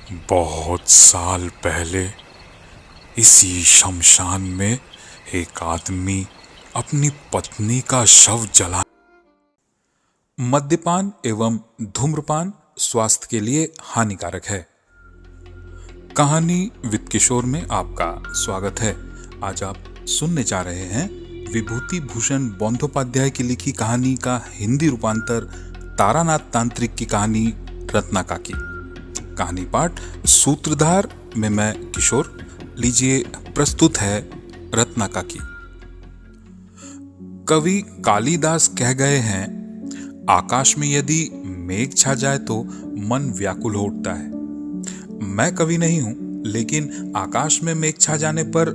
बहुत साल पहले इसी शमशान में एक आदमी अपनी पत्नी का शव जला। मद्यपान एवं धूम्रपान स्वास्थ्य के लिए हानिकारक है। कहानी विद किशोर में आपका स्वागत है। आज आप सुनने जा रहे हैं विभूति भूषण बंदोपाध्याय की लिखी कहानी का हिंदी रूपांतर तारानाथ तांत्रिक की कहानी रत्नाका की। कहानी पाठ सूत्रधार में मैं किशोर। लीजिए, प्रस्तुत है रत्नाका की। कवि कालिदास कह गए हैं, आकाश में यदि मेघ छा जाए तो मन व्याकुल हो उठता है। मैं कवि नहीं हूं, लेकिन आकाश में मेघ छा जाने पर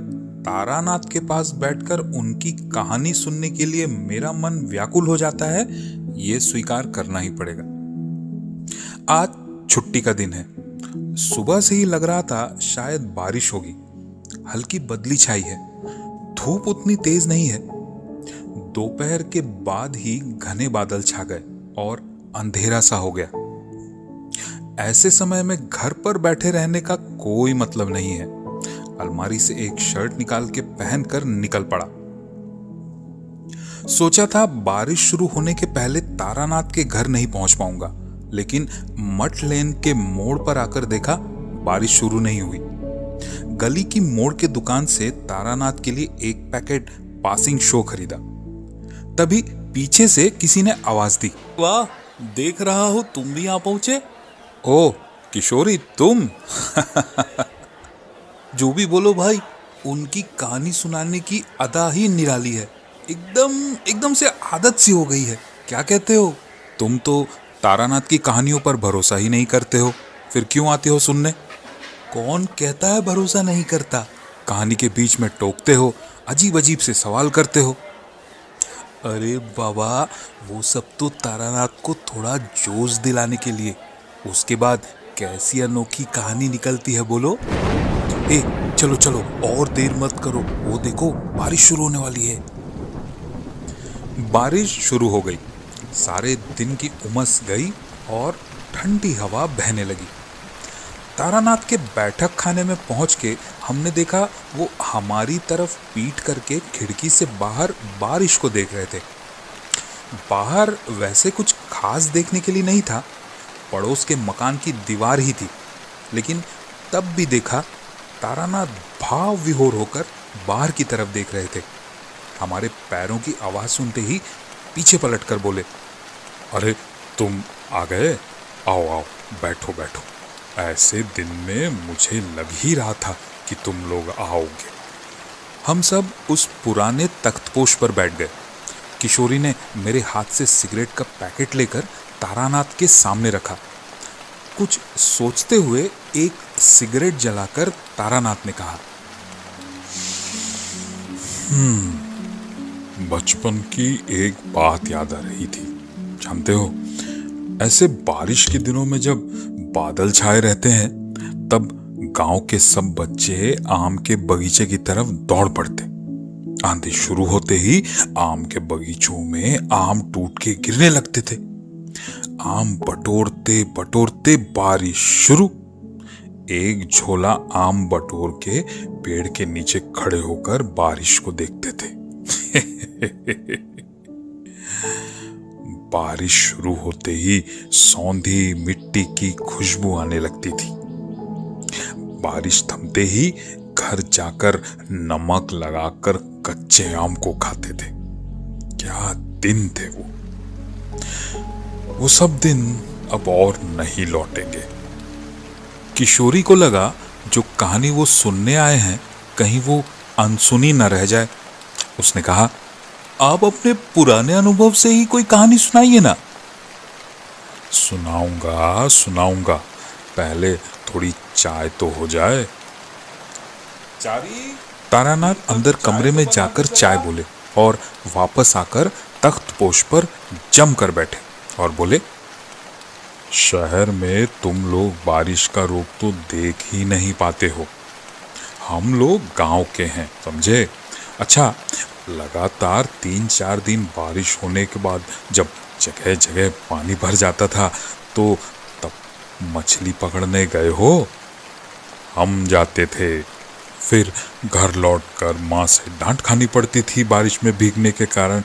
तारानाथ के पास बैठकर उनकी कहानी सुनने के लिए मेरा मन व्याकुल हो जाता है, ये स्वीकार करना ही पड़ेगा। आज छुट्टी का दिन है। सुबह से ही लग रहा था शायद बारिश होगी। हल्की बदली छाई है, धूप उतनी तेज नहीं है। दोपहर के बाद ही घने बादल छा गए और अंधेरा सा हो गया। ऐसे समय में घर पर बैठे रहने का कोई मतलब नहीं है। अलमारी से एक शर्ट निकाल के पहनकर निकल पड़ा। सोचा था बारिश शुरू होने के पहले तारानाथ के घर नहीं पहुंच पाऊंगा, लेकिन मठ लेन के मोड़ पर आकर देखा बारिश शुरू नहीं हुई। गली की मोड़ के दुकान से तारानाथ के लिए एक पैकेट पासिंग शो खरीदा। तभी पीछे से किसी ने आवाज दी, वाह, देख रहा हूं तुम भी यहां पहुंचे। ओ किशोरी, तुम? जो भी बोलो भाई, उनकी कहानी सुनाने की अदा ही निराली है। एकदम से आदत सी हो गई है। क्या कहते हो? तुम तो तारानाथ की कहानियों पर भरोसा ही नहीं करते हो, फिर क्यों आते हो सुनने? कौन कहता है भरोसा नहीं करता? कहानी के बीच में टोकते हो, अजीब अजीब से सवाल करते हो। अरे बाबा, वो सब तो तारानाथ को थोड़ा जोश दिलाने के लिए। उसके बाद कैसी अनोखी कहानी निकलती है बोलो। ए, चलो चलो, और देर मत करो, वो देखो बारिश शुरू होने वाली है। बारिश शुरू हो गई। सारे दिन की उमस गई और ठंडी हवा बहने लगी। तारानाथ के बैठक खाने में पहुंच के हमने देखा वो हमारी तरफ पीठ करके खिड़की से बाहर बारिश को देख रहे थे। बाहर वैसे कुछ खास देखने के लिए नहीं था, पड़ोस के मकान की दीवार ही थी। लेकिन तब भी देखा तारानाथ भाव विभोर होकर बाहर की तरफ देख रहे थे। हमारे पैरों की आवाज सुनते ही पीछे पलटकर बोले, अरे तुम आ गए, आओ आओ, बैठो बैठो। ऐसे दिन में मुझे लग ही रहा था कि तुम लोग आओगे। हम सब उस पुराने तख्तपोश पर बैठ गए। किशोरी ने मेरे हाथ से सिगरेट का पैकेट लेकर तारानाथ के सामने रखा। कुछ सोचते हुए एक सिगरेट जलाकर तारानाथ ने कहा, बचपन की एक बात याद आ रही थी। जानते हो, ऐसे बारिश के दिनों में जब बादल छाए रहते हैं, तब गांव के सब बच्चे आम के बगीचे की तरफ दौड़ पड़ते। आंधी शुरू होते ही आम के बगीचों में आम टूट के गिरने लगते थे। आम बटोरते बटोरते बारिश शुरू। एक झोला आम बटोर के पेड़ के नीचे खड़े होकर बारिश को देखते थे। बारिश शुरू होते ही सौंधी मिट्टी की खुशबू आने लगती थी। बारिश थमते ही घर जाकर नमक लगाकर कच्चे आम को खाते थे। क्या दिन थे वो! वो सब दिन अब और नहीं लौटेंगे। किशोरी को लगा जो कहानी वो सुनने आए हैं कहीं वो अनसुनी न रह जाए। उसने कहा, आप अपने पुराने अनुभव से ही कोई कहानी सुनाइए ना। सुनाऊंगा सुनाऊंगा, पहले थोड़ी चाय तो हो जाए। तारानाथ अंदर कमरे में जाकर चाय बोले और वापस आकर तख्तपोश पर जमकर बैठे और बोले, शहर में तुम लोग बारिश का रूप तो देख ही नहीं पाते हो। हम लोग गांव के हैं, समझे? अच्छा, लगातार 3-4 दिन बारिश होने के बाद जब जगह जगह पानी भर जाता था, तो तब मछली पकड़ने गए हो? हम जाते थे। फिर घर लौटकर माँ से डांट खानी पड़ती थी बारिश में भीगने के कारण।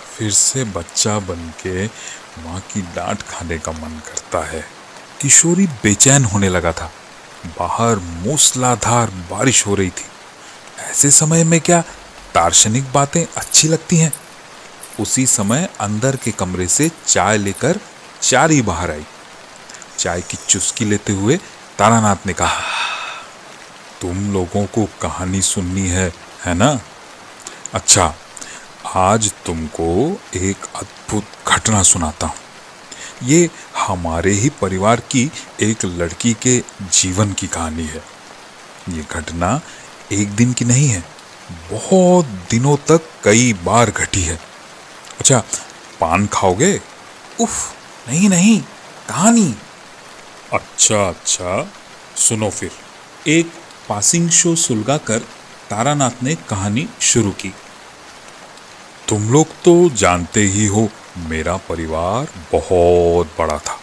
फिर से बच्चा बनके माँ की डांट खाने का मन करता है। किशोरी बेचैन होने लगा था। बाहर मूसलाधार बारिश हो रही थी। ऐसे समय में क्या दार्शनिक बातें अच्छी लगती हैं? उसी समय अंदर के कमरे से चाय लेकर चारी बाहर आई। चाय की चुस्की लेते हुए तारानाथ ने कहा, तुम लोगों को कहानी सुननी है ना? अच्छा, आज तुमको एक अद्भुत घटना सुनाता हूँ। ये हमारे ही परिवार की एक लड़की के जीवन की कहानी है। ये घटना एक दिन की नहीं है, बहुत दिनों तक कई बार घटी है। अच्छा, पान खाओगे? उफ, नहीं नहीं, कहानी। अच्छा, सुनो फिर। एक पासिंग शो सुलगाकर तारानाथ ने कहानी शुरू की। तुम लोग तो जानते ही हो, मेरा परिवार बहुत बड़ा था।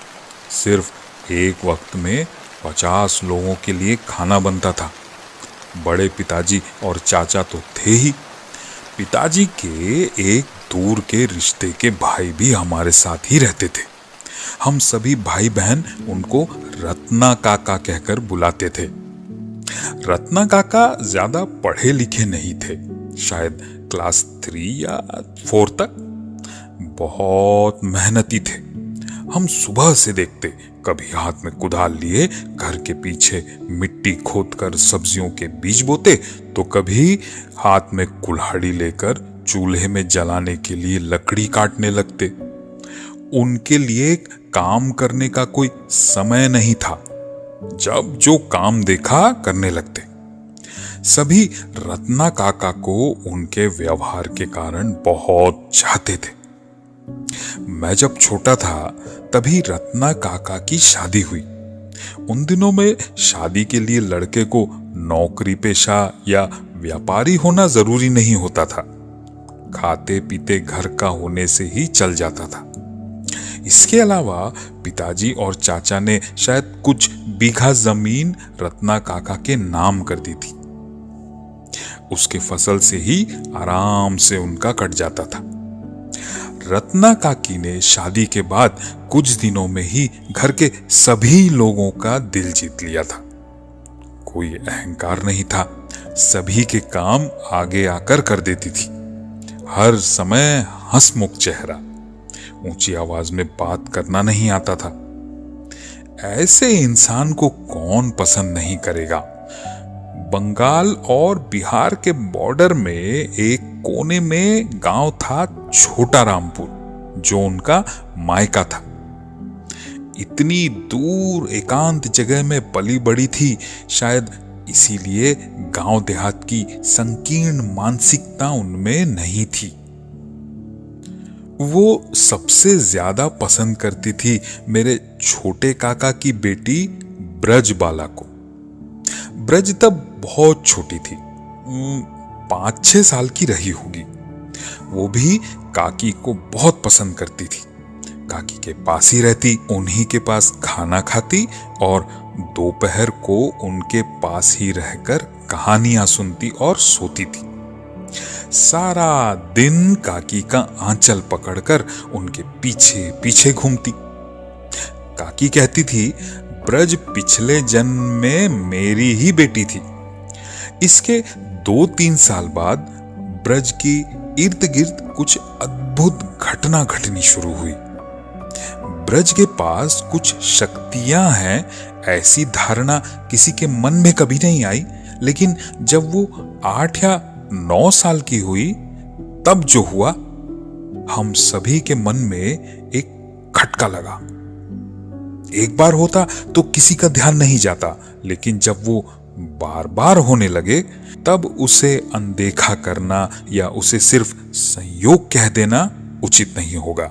सिर्फ एक वक्त में 50 लोगों के लिए खाना बनता था। बड़े पिताजी और चाचा तो थे ही। पिताजी के एक दूर के रिश्ते के भाई भी हमारे साथ ही रहते थे। हम सभी भाई बहन उनको रत्ना काका कहकर बुलाते थे। रत्ना काका ज्यादा पढ़े लिखे नहीं थे, शायद क्लास 3 या 4 तक। बहुत मेहनती थे। हम सुबह से देखते, कभी हाथ में कुदाल लिए घर के पीछे मिट्टी खोदकर सब्जियों के बीज बोते, तो कभी हाथ में कुल्हाड़ी लेकर चूल्हे में जलाने के लिए लकड़ी काटने लगते। उनके लिए काम करने का कोई समय नहीं था। जब जो काम देखा करने लगते। सभी रत्ना काका को उनके व्यवहार के कारण बहुत चाहते थे। मैं जब छोटा था तभी रत्ना काका की शादी हुई। उन दिनों में शादी के लिए लड़के को नौकरी पेशा या व्यापारी होना जरूरी नहीं होता था। खाते पीते घर का होने से ही चल जाता था। इसके अलावा पिताजी और चाचा ने शायद कुछ बीघा जमीन रत्ना काका के नाम कर दी थी। उसके फसल से ही आराम से उनका कट जाता था। रत्ना काकी ने शादी के बाद कुछ दिनों में ही घर के सभी लोगों का दिल जीत लिया था। कोई अहंकार नहीं था। सभी के काम आगे आकर कर देती थी। हर समय हंसमुख चेहरा। ऊंची आवाज में बात करना नहीं आता था। ऐसे इंसान को कौन पसंद नहीं करेगा। बंगाल और बिहार के बॉर्डर में एक कोने में गांव था छोटा रामपुर, जो उनका मायका था। इतनी दूर एकांत जगह में पली बड़ी थी, शायद इसीलिए गांव देहात की संकीर्ण मानसिकता उनमें नहीं थी। वो सबसे ज्यादा पसंद करती थी मेरे छोटे काका की बेटी ब्रजबाला को। ब्रज तब बहुत छोटी थी, 5-6 साल की रही होगी। वो भी काकी को बहुत पसंद करती थी। काकी के पास ही रहती, उन्हीं के पास खाना खाती और दोपहर को उनके पास ही रहकर कहानियां सुनती और सोती थी। सारा दिन काकी का आंचल पकड़कर उनके पीछे पीछे घूमती। काकी कहती थी, ब्रज पिछले जन्म में मेरी ही बेटी थी। इसके 2-3 साल बाद ब्रज की इर्द गिर्द कुछ अद्भुत घटना घटनी शुरू हुई। ब्रज के पास कुछ शक्तियां हैं, ऐसी धारणा किसी के मन में कभी नहीं आई। लेकिन जब वो 8 या 9 साल की हुई, तब जो हुआ, हम सभी के मन में एक खटका लगा। एक बार होता तो किसी का ध्यान नहीं जाता, लेकिन जब वो बार बार होने लगे, तब उसे अनदेखा करना या उसे सिर्फ संयोग कह देना उचित नहीं होगा।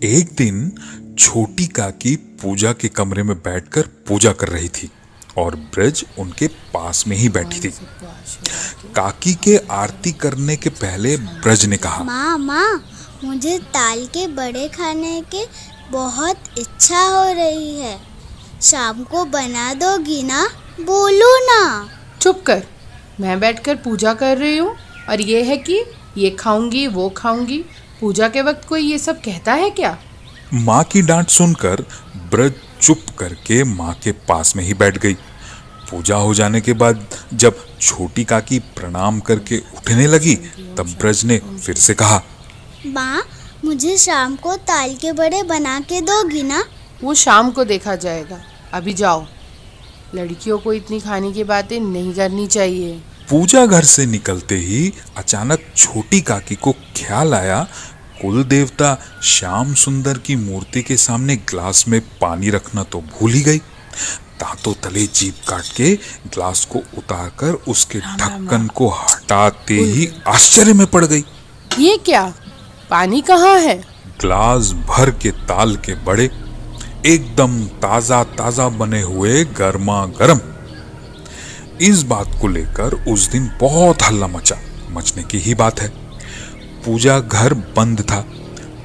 एक दिन छोटी काकी पूजा के कमरे में बैठकर पूजा कर रही थी और ब्रज उनके पास में ही बैठी थी। काकी के आरती करने के पहले ब्रज ने कहा, माँ, मुझे ताल के बड़े खाने के बहुत इच्छा हो रही है। शाम को बना दोगी ना? बोलो ना। चुप कर, मैं बैठकर पूजा कर रही हूँ और ये है कि ये खाऊंगी वो खाऊंगी। पूजा के वक्त कोई ये सब कहता है क्या? माँ की डांट सुनकर ब्रज चुप करके माँ के पास में ही बैठ गई। पूजा हो जाने के बाद जब छोटी काकी प्रणाम करके उठने लगी तब ब्रज ने फिर से कहा, माँ, मुझे शाम को ताल के बड़े बना के दोगी ना? वो शाम को देखा जाएगा, अभी जाओ। लड़कियों को इतनी खाने की बातें नहीं करनी चाहिए। पूजा घर से निकलते ही अचानक छोटी काकी को ख्याल आया, कुल देवता श्याम सुंदर की मूर्ति के सामने ग्लास में पानी रखना तो भूल ही गई। दांतों तले जीभ काट के ग्लास को उतारकर उसके ढक्कन को हटाते ही आश्चर्य में पड़ गई। ये क्या? पानी कहाँ है? ग्लास भर के ताल के बड़े एकदम ताजा ताजा बने हुए गर्मा गर्म। इस बात को लेकर उस दिन बहुत हल्ला मचने की ही बात है। पूजा घर बंद था।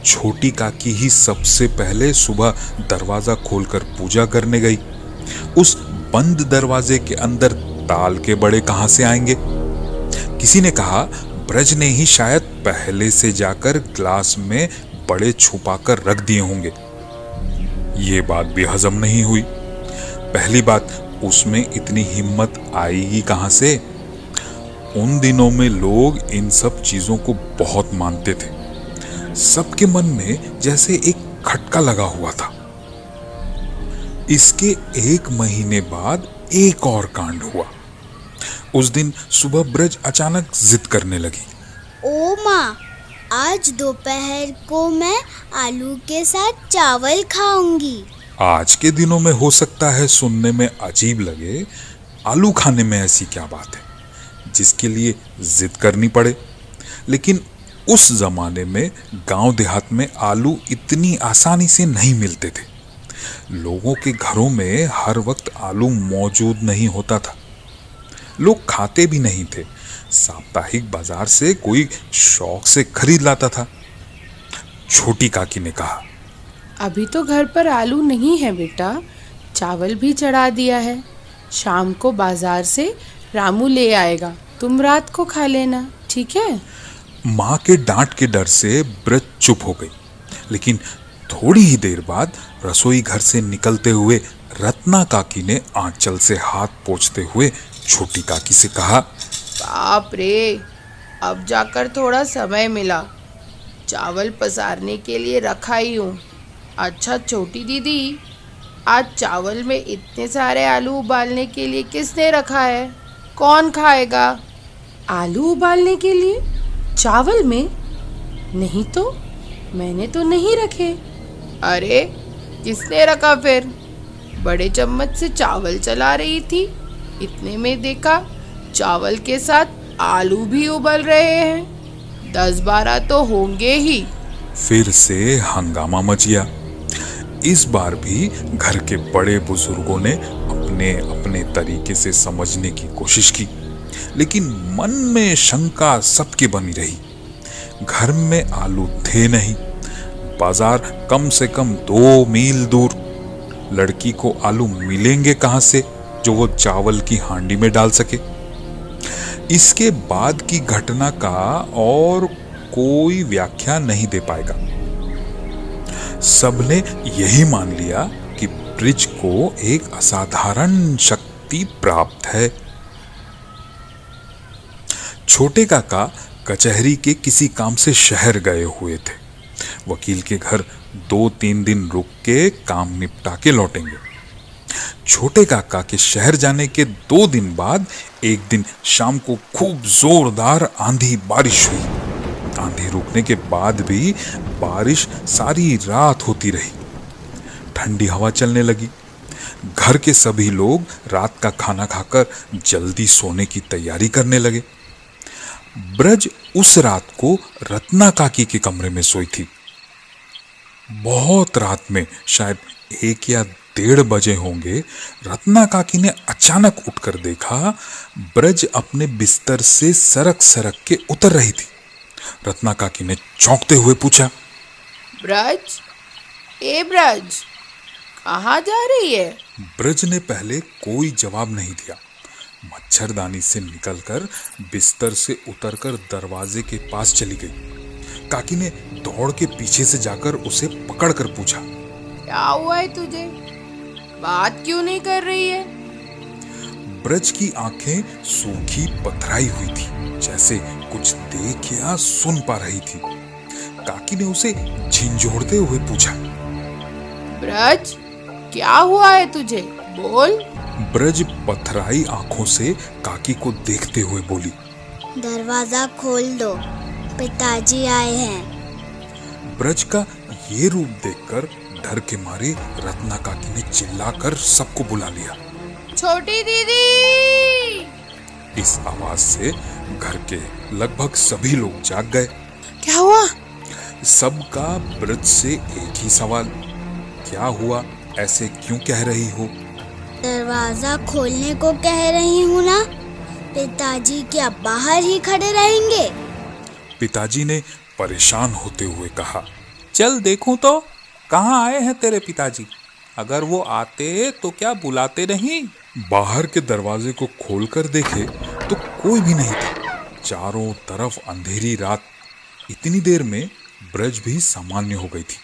छोटी काकी ही सबसे पहले सुबह दरवाजा खोलकर पूजा करने गई। उस बंद दरवाजे के अंदर ताल के बड़े कहां से आएंगे? किसी ने कहा ब्रज ने ही शायद पहले से जाकर ग्लास में बड़े छुपाकर रख दिए होंगे। ये बात भी हजम नहीं हुई। पहली बात, उसमें इतनी हिम्मत आएगी कहां से? उन दिनों में लोग इन सब चीजों को बहुत मानते थे। सबके मन में जैसे एक खटका लगा हुआ था। इसके 1 महीने बाद एक और कांड हुआ। उस दिन सुबह ब्रज अचानक जिद करने लगी। ओ माँ, आज दोपहर को मैं आलू के साथ चावल खाऊंगी। आज के दिनों में हो सकता है सुनने में अजीब लगे, आलू खाने में ऐसी क्या बात है जिसके लिए जिद करनी पड़े। लेकिन उस जमाने में गांव देहात में आलू इतनी आसानी से नहीं मिलते थे। लोगों के घरों में हर वक्त आलू मौजूद नहीं होता था। लोग खाते भी नहीं थे। साप्ताहिक बाजार से कोई शौक से खरीद लाता था। छोटी काकी ने कहा, अभी तो घर पर आलू नहीं है बेटा, चावल भी चढ़ा दिया है। शाम को बाजार से रामू ले आएगा, तुम रात को खा लेना, ठीक है? माँ के डांट के डर से ब्रज चुप हो गई। लेकिन थोड़ी ही देर बाद रसोई घर से निकलते हुए रत्ना काकी ने आंचल से हाथ पोंछते हुए छोटी काकी से कहा, बाप रे, अब जाकर थोड़ा समय मिला। चावल पसारने के लिए रखा ही हूँ। अच्छा छोटी दीदी, आज चावल में इतने सारे आलू उबालने के लिए किसने रखा है? कौन खाएगा? आलू उबालने के लिए चावल में? नहीं तो, मैंने तो नहीं रखे। अरे किसने रखा फिर? बड़े चम्मच से चावल चला रही थी, इतने में देखा चावल के साथ आलू भी उबल रहे हैं। 10-12 तो होंगे ही। फिर से हंगामा मच गया। इस बार भी घर के बड़े बुजुर्गों ने अपने अपने तरीके से समझने की कोशिश की, लेकिन मन में शंका सबके बनी रही। घर में आलू थे नहीं, बाजार कम से कम 2 मील दूर। लड़की को आलू मिलेंगे कहां से जो वो चावल की हांडी में डाल सके? इसके बाद की घटना का और कोई व्याख्या नहीं दे पाएगा। सबने यही मान लिया कि ब्रिज को एक असाधारण शक्ति प्राप्त है। छोटे काका कचहरी के किसी काम से शहर गए हुए थे। वकील के घर 2-3 दिन रुक के काम निपटा के लौटेंगे। छोटे काका के शहर जाने के 2 दिन बाद एक दिन शाम को खूब जोरदार आंधी बारिश हुई। आंधी रुकने के बाद भी बारिश सारी रात होती रही। ठंडी हवा चलने लगी। घर के सभी लोग रात का खाना खाकर जल्दी सोने की तैयारी करने लगे। ब्रज उस रात को रत्ना काकी के कमरे में सोई थी। बहुत रात में, शायद 1 या 1:30 बजे होंगे, रत्ना काकी ने अचानक उठकर देखा ब्रज अपने बिस्तर से सरक सरक के उतर रही थी। रत्ना काकी ने चौंकते हुए पूछा, ब्रज, ए ब्रज, कहाँ जा रही है? ब्रज ने पहले कोई जवाब नहीं दिया। मच्छरदानी से निकलकर बिस्तर से उतरकर दरवाजे के पास चली गई। काकी ने दौड़ के पीछे से जाकर उसे पकड़कर पूछा, क्या हुआ है तुझे? बात क्यों नहीं कर रही है? ब्रज की आंखें सूखी पथराई हुई थी, जैसे कुछ देख या सुन पा रही थी। काकी ने उसे झिंझोड़ते हुए पूछा, ब्रज, क्या हुआ है तुझे? बोल। ब्रज पथराई आंखों से काकी को देखते हुए बोली, दरवाजा खोल दो, पिताजी आए हैं। ब्रज का ये रूप देखकर डर के मारे रत्ना काकी ने चिल्लाकर सबको बुला लिया। छोटी दीदी! इस आवाज से घर के लगभग सभी लोग जाग गए। क्या हुआ? सबका ब्रज से एक ही सवाल, क्या हुआ? ऐसे क्यों कह रही हो? दरवाजा खोलने को कह रही हूँ ना, पिताजी क्या बाहर ही खड़े रहेंगे? पिताजी ने परेशान होते हुए कहा, चल देखूं तो कहाँ आए हैं तेरे पिताजी। अगर वो आते तो क्या बुलाते नहीं? बाहर के दरवाजे को खोलकर देखे तो कोई भी नहीं था। चारों तरफ अंधेरी रात। इतनी देर में ब्रज भी सामान्य हो गई थी।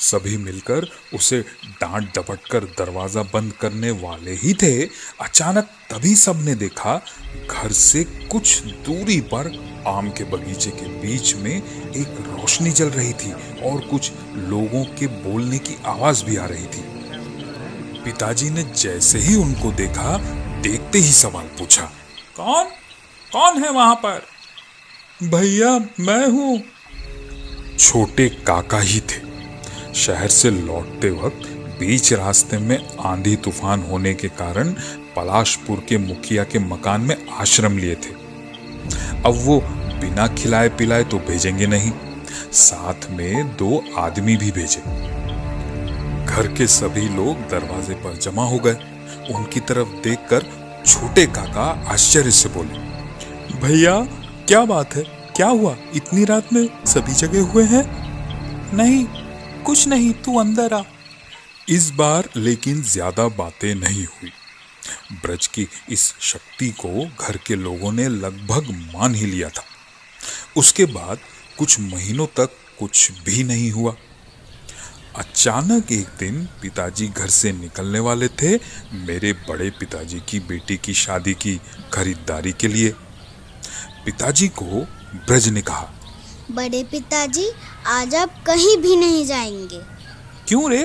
सभी मिलकर उसे डांट डपटकर दरवाजा बंद करने वाले ही थे। अचानक तभी सबने देखा, घर से कुछ दूरी पर आम के बगीचे के बीच में एक रोशनी जल रही थी और कुछ लोगों के बोलने की आवाज भी आ रही थी। पिताजी ने जैसे ही उनको देखा, देखते ही सवाल पूछा, कौन कौन है वहां पर? भैया मैं हूं। छोटे काका ही थे। शहर से लौटते वक्त बीच रास्ते में आंधी तूफान होने के कारण पलाशपुर के मुखिया के मकान में आश्रम लिए थे। अब वो बिना खिलाए पिलाए तो भेजेंगे नहीं, साथ में 2 आदमी भी भेजे। घर के सभी लोग दरवाजे पर जमा हो गए। उनकी तरफ देखकर छोटे काका आश्चर्य से बोले, भैया क्या बात है? क्या हुआ? इतनी रात में सभी जगह हुए हैं? नहीं, कुछ नहीं, तू अंदर आ। इस बार लेकिन ज्यादा बातें नहीं हुई। ब्रज की इस शक्ति को घर के लोगों ने लगभग मान ही लिया था। उसके बाद कुछ महीनों तक कुछ भी नहीं हुआ। अचानक एक दिन पिताजी घर से निकलने वाले थे, मेरे बड़े पिताजी की बेटी की शादी की खरीदारी के लिए। पिताजी को ब्रज ने कहा, बड़े पिताजी, आज आप कहीं भी नहीं जाएंगे। क्यों रे?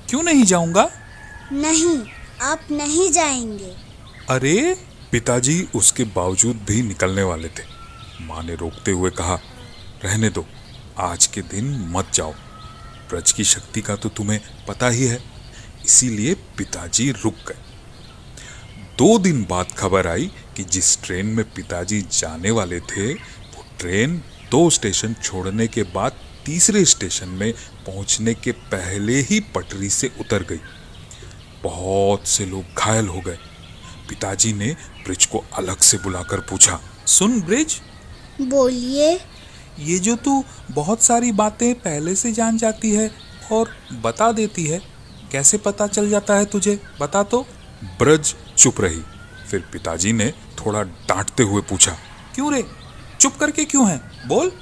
क्यों नहीं जाऊंगा? नहीं, आप नहीं जाएंगे। अरे पिताजी उसके बावजूद भी निकलने वाले थे। माँ ने रोकते हुए कहा, रहने दो, आज के दिन मत जाओ। ब्रज की शक्ति का तो तुम्हें पता ही है। इसीलिए पिताजी रुक गए। 2 दिन बाद खबर आई कि जिस ट्रेन में पिताजी जाने वाले थे, वो ट्रेन 2 स्टेशन छोड़ने के बाद तीसरे स्टेशन में पहुंचने के पहले ही पटरी से उतर गई। बहुत से लोग घायल हो गए। पिताजी ने ब्रिज को अलग से बुलाकर पूछा, सुन ब्रिज, बोलिए। ये जो तू बहुत सारी बातें पहले से जान जाती है और बता देती है, कैसे पता चल जाता है तुझे? बता तो। ब्रज चुप रही। फिर पिताजी ने थोड़ा डांटते हुए पूछा, क्यों रे? चुप करके क्यों है? बोल।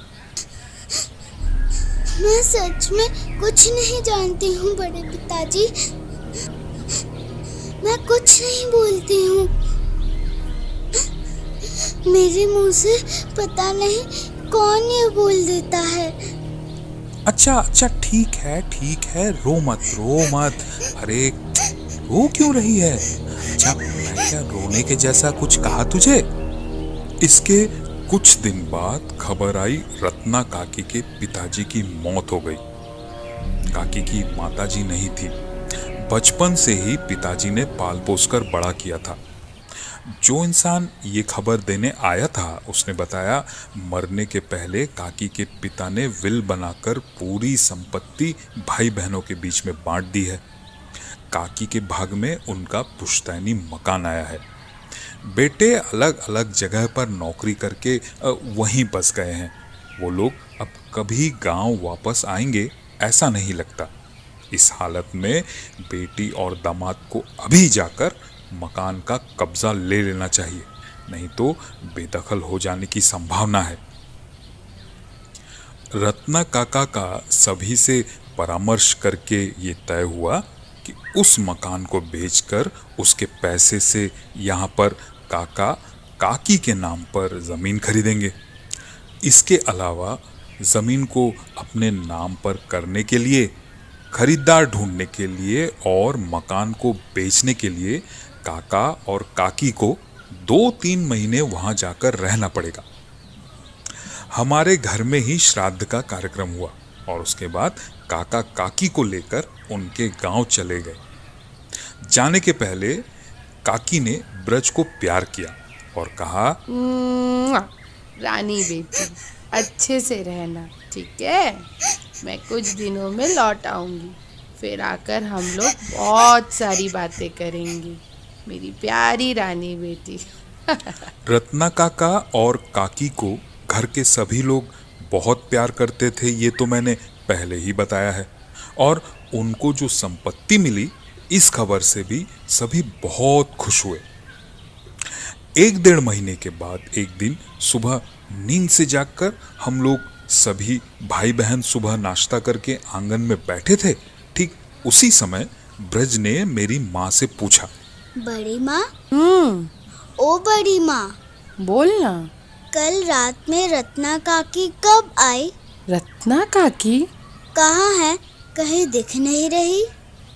मैं सच में कुछ नहीं जानती हूँ बड़े पिताजी। मैं कुछ नहीं बोलती हूँ। मेरे मुंह से पता नहीं कौन ये बोल देता है। अच्छा अच्छा, ठीक है, रो मत। अरे रो क्यों रही है? अच्छा, मैं क्या रोने के जैसा कुछ कहा तुझे? इसके कुछ दिन बाद खबर आई, रत्ना काकी के पिताजी की मौत हो गई। काकी की माताजी नहीं थी। बचपन से ही पिताजी ने पाल पोस कर बड़ा किया था। जो इंसान ये खबर देने आया था, उसने बताया, मरने के पहले काकी के पिता ने विल बनाकर पूरी संपत्ति भाई बहनों के बीच में बांट दी है। काकी के भाग में उनका पुश्तैनी मकान आया है। बेटे अलग अलग जगह पर नौकरी करके वहीं बस गए हैं। वो लोग अब कभी गांव वापस आएंगे ऐसा नहीं लगता। इस हालत में बेटी और दामाद को अभी जाकर मकान का कब्जा ले लेना चाहिए, नहीं तो बेदखल हो जाने की संभावना है। रत्ना काका का सभी से परामर्श करके ये तय हुआ कि उस मकान को बेचकर उसके पैसे से यहाँ पर काका काकी के नाम पर ज़मीन खरीदेंगे। इसके अलावा ज़मीन को अपने नाम पर करने के लिए, खरीदार ढूंढने के लिए और मकान को बेचने के लिए काका और काकी को 2-3 महीने वहाँ जाकर रहना पड़ेगा। हमारे घर में ही श्राद्ध का कार्यक्रम हुआ और उसके बाद काका काकी को लेकर उनके गांव चले गए। जाने के पहले काकी ने ब्रज को प्यार किया और कहा, रानी बेटी, अच्छे से रहना, ठीक है? मैं कुछ दिनों में लौट आऊंगी, फिर आकर हम लोग बहुत सारी बातें करेंगे, मेरी प्यारी रानी बेटी। रत्ना काका और काकी को घर के सभी लोग बहुत प्यार करते थे, ये तो मैंने पहले ही बताया है। और उनको जो संपत्ति मिली, इस खबर से भी सभी बहुत खुश हुए। 1-1.5 महीने के बाद एक दिन सुबह नींद से जागकर हम लोग सभी भाई बहन सुबह नाश्ता करके आंगन में बैठे थे। ठीक उसी समय ब्रज ने मेरी माँ से पूछा, बड़ी माँ, ओ बड़ी माँ, बोलना। कल रात में रत्ना काकी कब आई? रत्ना काकी? कहाँ है? कहीं दिख नहीं रही।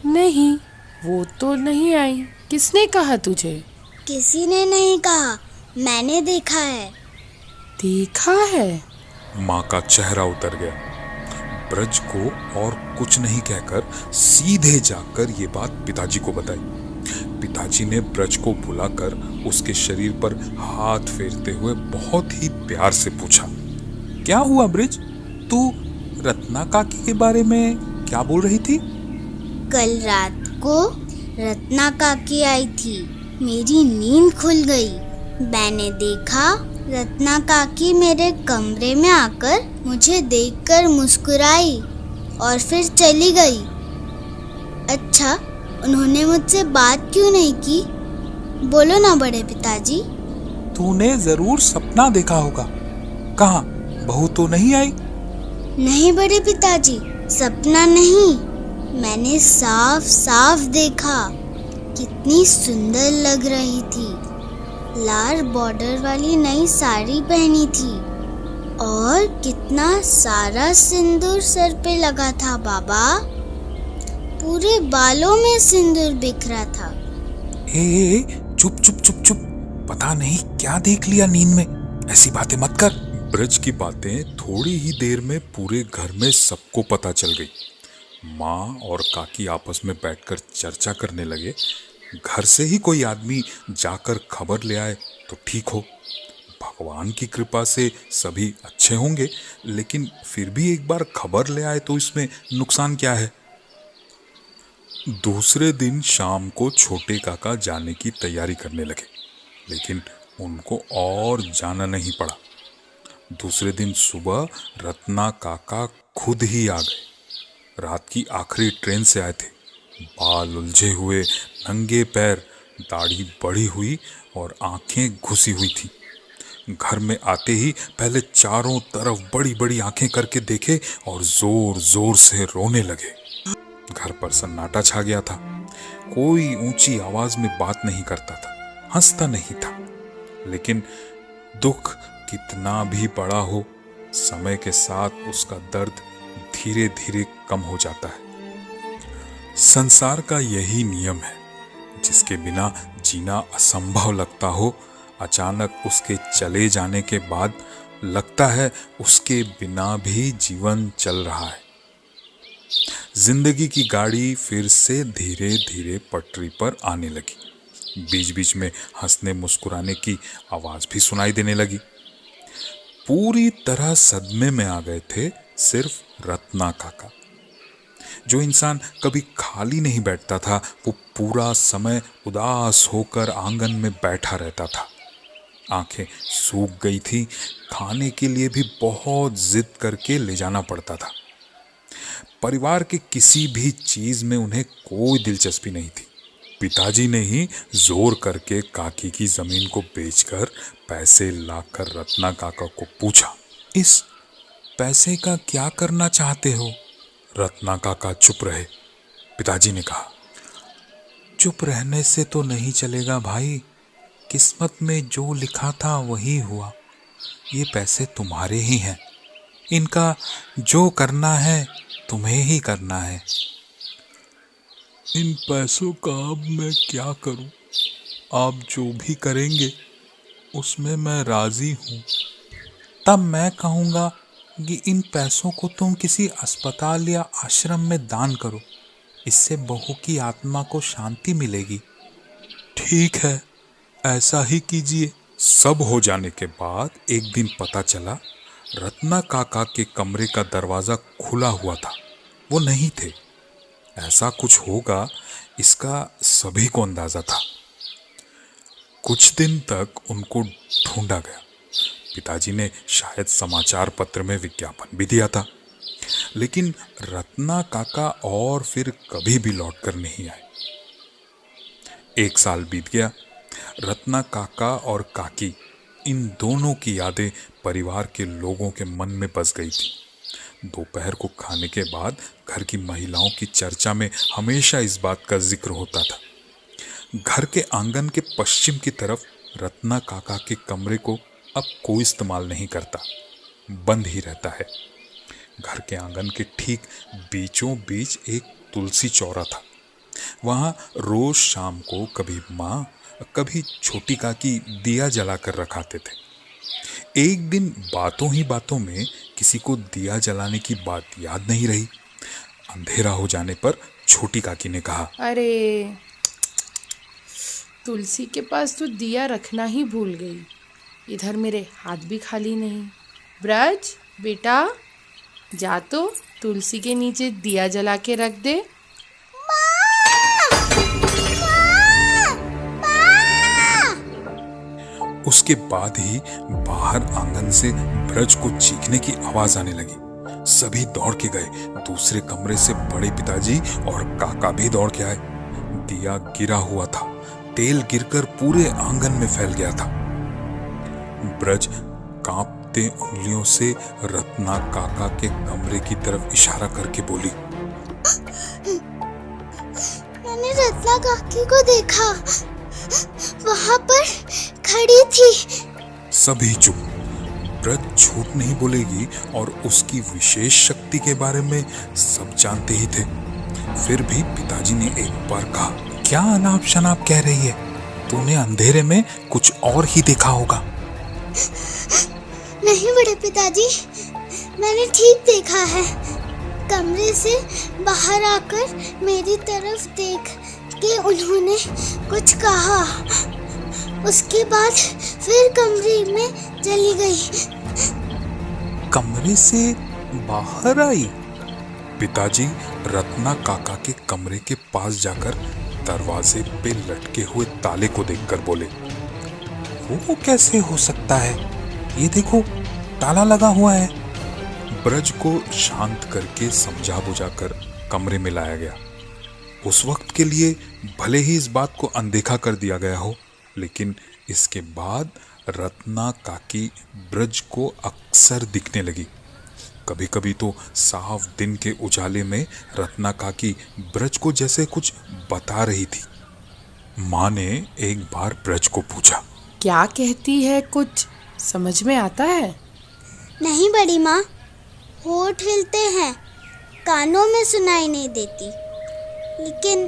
नहीं, वो तो नहीं आई। किसने कहा तुझे? किसी ने नहीं कहा, मैंने देखा है। देखा है? माँ का चेहरा उतर गया। ब्रज को और कुछ नहीं कहकर सीधे जाकर ये बात पिताजी को बताई। पिताजी ने ब्रज को बुलाकर उसके शरीर पर हाथ फेरते हुए बहुत ही प्यार से पूछा, क्या हुआ ब्रज? तू रत्ना काकी के बारे में क्या बोल रही थी? कल रात को रत्ना काकी आई थी, मेरी नींद खुल गई। मैंने देखा रत्ना काकी मेरे कमरे में आकर मुझे देखकर मुस्कुराई और फिर चली गई। अच्छा, उन्होंने मुझसे बात क्यों नहीं की? बोलो ना बड़े पिताजी। तूने जरूर सपना देखा होगा। कहाँ, बहू तो नहीं आई? नहीं बड़े पिताजी, सपना नहीं, मैंने साफ साफ देखा। कितनी सुंदर लग रही थी। लाल बॉर्डर वाली नई साड़ी पहनी थी और कितना सारा सिंदूर सर पे लगा था बाबा। पूरे बालों में सिंदूर बिखरा था। ए, चुप चुप चुप चुप, पता नहीं क्या देख लिया नींद में, ऐसी बातें मत कर। ब्रज की बातें थोड़ी ही देर में पूरे घर में सबको पता चल गई। माँ और काकी आपस में बैठकर चर्चा करने लगे। घर से ही कोई आदमी जाकर खबर ले आए तो ठीक हो। भगवान की कृपा से सभी अच्छे होंगे, लेकिन फिर भी एक बार खबर ले आए तो इसमें नुकसान क्या है। दूसरे दिन शाम को छोटे काका जाने की तैयारी करने लगे, लेकिन उनको और जाना नहीं पड़ा। दूसरे दिन सुबह रत्ना काका खुद ही आ गए। रात की आखिरी ट्रेन से आए थे। बाल उलझे हुए, नंगे पैर, दाढ़ी बढ़ी हुई और आंखें घुसी हुई थी। घर में आते ही पहले चारों तरफ बड़ी बड़ी आंखें करके देखे और जोर जोर से रोने लगे। घर पर सन्नाटा छा गया था। कोई ऊंची आवाज में बात नहीं करता था, हंसता नहीं था। लेकिन दुख कितना भी बड़ा हो, समय के साथ उसका दर्द धीरे धीरे कम हो जाता है। संसार का यही नियम है, जिसके बिना जीना असंभव लगता हो, अचानक उसके चले जाने के बाद लगता है उसके बिना भी जीवन चल रहा है। जिंदगी की गाड़ी फिर से धीरे धीरे पटरी पर आने लगी। बीच बीच में हंसने मुस्कुराने की आवाज भी सुनाई देने लगी। पूरी तरह सदमे में आ गए थे सिर्फ रत्ना काका। जो इंसान कभी खाली नहीं बैठता था, वो पूरा समय उदास होकर आंगन में बैठा रहता था। आंखें सूख गई थी, खाने के लिए भी बहुत जिद करके ले जाना पड़ता था। परिवार के किसी भी चीज में उन्हें कोई दिलचस्पी नहीं थी। पिताजी ने ही जोर करके काकी की जमीन को बेचकर पैसे लाकर रत्ना काका को पूछा, इस पैसे का क्या करना चाहते हो? रत्ना काका चुप रहे। पिताजी ने कहा, चुप रहने से तो नहीं चलेगा भाई, किस्मत में जो लिखा था वही हुआ। ये पैसे तुम्हारे ही हैं, इनका जो करना है तुम्हें ही करना है। इन पैसों का अब मैं क्या करूं? आप जो भी करेंगे उसमें मैं राजी हूं। तब मैं कहूंगा कि इन पैसों को तुम किसी अस्पताल या आश्रम में दान करो, इससे बहू की आत्मा को शांति मिलेगी। ठीक है, ऐसा ही कीजिए। सब हो जाने के बाद एक दिन पता चला रत्ना काका के कमरे का दरवाजा खुला हुआ था। वो नहीं थे। ऐसा कुछ होगा इसका सभी को अंदाजा था। कुछ दिन तक उनको ढूंढा गया। पिताजी ने शायद समाचार पत्र में विज्ञापन भी दिया था, लेकिन रत्ना काका और फिर कभी भी लौटकर नहीं आए। 1 साल बीत गया। रत्ना काका और काकी, इन दोनों की यादें परिवार के लोगों के मन में बस गई थी। दोपहर को खाने के बाद घर की महिलाओं की चर्चा में हमेशा इस बात का जिक्र होता था। घर के आंगन के पश्चिम की तरफ रत्ना काका के कमरे को अब कोई इस्तेमाल नहीं करता, बंद ही रहता है। घर के आंगन के ठीक बीचों बीच एक तुलसी चौरा था। वहां रोज शाम को कभी माँ कभी छोटी काकी दिया जलाकर रखाते थे। एक दिन बातों ही बातों में किसी को दिया जलाने की बात याद नहीं रही। अंधेरा हो जाने पर छोटी काकी ने कहा, अरे तुलसी के पास तो दिया रखना ही भूल गई। इधर मेरे हाथ भी खाली नहीं। ब्रज बेटा, जा तो तुलसी के नीचे दिया जला के रख दे। उसके बाद ही बाहर आंगन से ब्रज को चीखने की आवाज आने लगी। सभी दौड़ के गए। दूसरे कमरे से बड़े पिताजी और काका भी दौड़ के आए। दिया गिरा हुआ था। तेल गिरकर पूरे आंगन में फैल गया था। ब्रज कांपते उंगलियों से रत्ना काका के कमरे की तरफ इशारा करके बोली, मैंने रत्ना काकी को देखा, वहां पर खड़ी थी। सभी चुप। ब्रज झूठ नहीं बोलेगी और उसकी विशेष शक्ति के बारे में सब जानते ही थे। फिर भी पिताजी ने एक बार कहा, क्या अनाप शनाप कह रही है? तूने अंधेरे में कुछ और ही देखा होगा। नहीं बड़े पिताजी, मैंने ठीक देखा है। कमरे से बाहर आकर मेरी तरफ देख के उन्होंने कुछ कहा, उसके बाद फिर कमरे में चली गई। कमरे से बाहर आई? पिताजी रत्ना काका के कमरे के पास जाकर दरवाजे पे लटके हुए ताले को देखकर बोले, वो कैसे हो सकता है? ये देखो, ताला लगा हुआ है। ब्रज को शांत करके समझा बुझाकर कमरे में लाया गया। उस वक्त के लिए भले ही इस बात को अनदेखा कर दिया गया हो, लेकिन इसके बाद रत्ना काकी ब्रज को अक्सर दिखने लगी। कभी कभी तो साफ दिन के उजाले में रत्ना काकी ब्रज को जैसे कुछ बता रही थी। माँ ने एक बार ब्रज को पूछा, क्या कहती है? कुछ समझ में आता है? नहीं बड़ी माँ, होठ हिलते हैं, कानों में सुनाई नहीं देती। लेकिन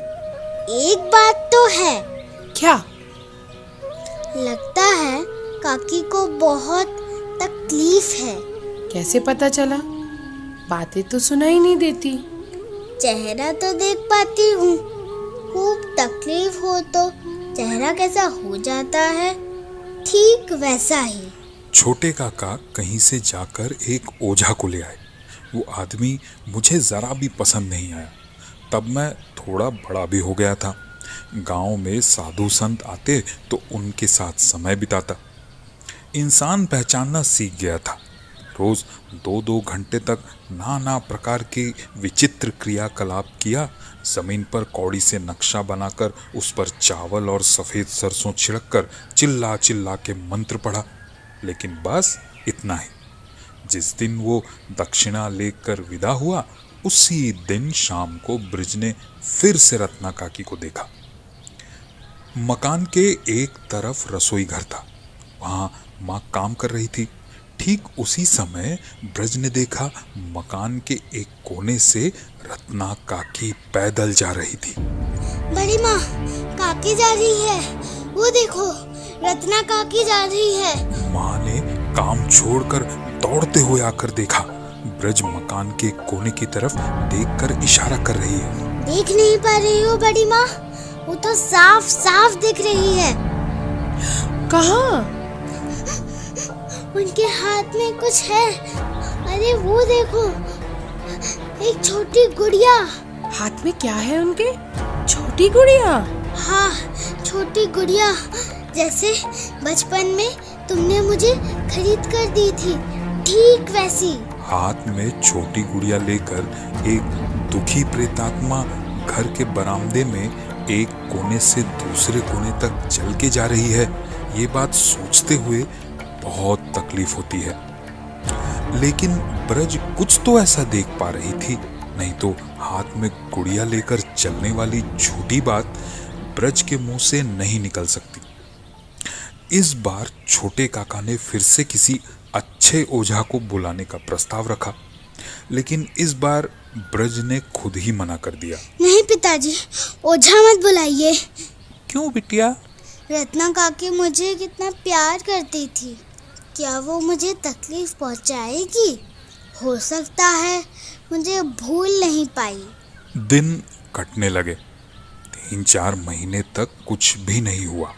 एक बात तो है। क्या? लगता है काकी को बहुत तकलीफ है। कैसे पता चला? बातें तो सुनाई नहीं देती। चेहरा तो देख पाती हूँ, खूब तकलीफ हो तो चेहरा कैसा हो जाता है, ठीक वैसा ही। छोटे काका कहीं से जाकर एक ओझा को ले आए। वो आदमी मुझे जरा भी पसंद नहीं आया। तब मैं थोड़ा बड़ा भी हो गया था। गांव में साधु संत आते तो उनके साथ समय बिताता। इंसान पहचानना सीख गया था। रोज 2-2 घंटे तक नाना प्रकार के विचित्र क्रियाकलाप किया। जमीन पर कौड़ी से नक्शा बनाकर उस पर चावल और सफेद सरसों छिड़ककर चिल्ला चिल्ला के मंत्र पढ़ा। लेकिन बस इतना ही। जिस दिन वो दक्षिणा लेकर विदा हुआ, उसी दिन शाम को ब्रिज ने फिर से रत्ना काकी को देखा। मकान के एक तरफ रसोई घर था, वहां माँ काम कर रही थी। ठीक उसी समय ब्रज ने देखा मकान के एक कोने से रत्ना काकी पैदल जा रही थी। बड़ी माँ, काकी जा रही है, वो देखो, रत्ना काकी जा रही है। माँ ने काम छोड़कर दौड़ते हुए आकर देखा, ब्रज मकान के कोने की तरफ देखकर इशारा कर रही है। देख नहीं पा रही हो बड़ी माँ? वो तो साफ साफ दिख रही है। कहाँ? उनके हाथ में कुछ है। अरे वो देखो, एक छोटी गुड़िया। हाथ में क्या है उनके? छोटी गुड़िया? हाँ, छोटी गुड़िया, जैसे बचपन में तुमने मुझे खरीद कर दी थी, ठीक वैसी। हाथ में छोटी गुड़िया लेकर एक दुखी प्रेतात्मा घर के बरामदे में एक कोने से दूसरे कोने तक चल के जा रही है। ये बात सोचते हुए बहुत तकलीफ होती है। लेकिन ब्रज कुछ तो ऐसा देख पा रही थी, नहीं तो हाथ में गुड़िया लेकर चलने वाली झूठी बात ब्रज के मुंह से नहीं निकल सकती। इस बार छोटे काका ने फिर से किसी अच्छे ओझा को बुलाने का प्रस्ताव रखा, लेकिन इस बार ब्रज ने खुद ही मना कर दिया। नहीं पिताजी, ओझा मत बुलाइए। क्यों बिटिया? रत्ना काकी मुझे कितना प्यार करती थी, क्या वो मुझे तकलीफ पहुंचाएगी? हो सकता है मुझे भूल नहीं पाई। दिन कटने लगे। 3-4 महीने तक कुछ भी नहीं हुआ।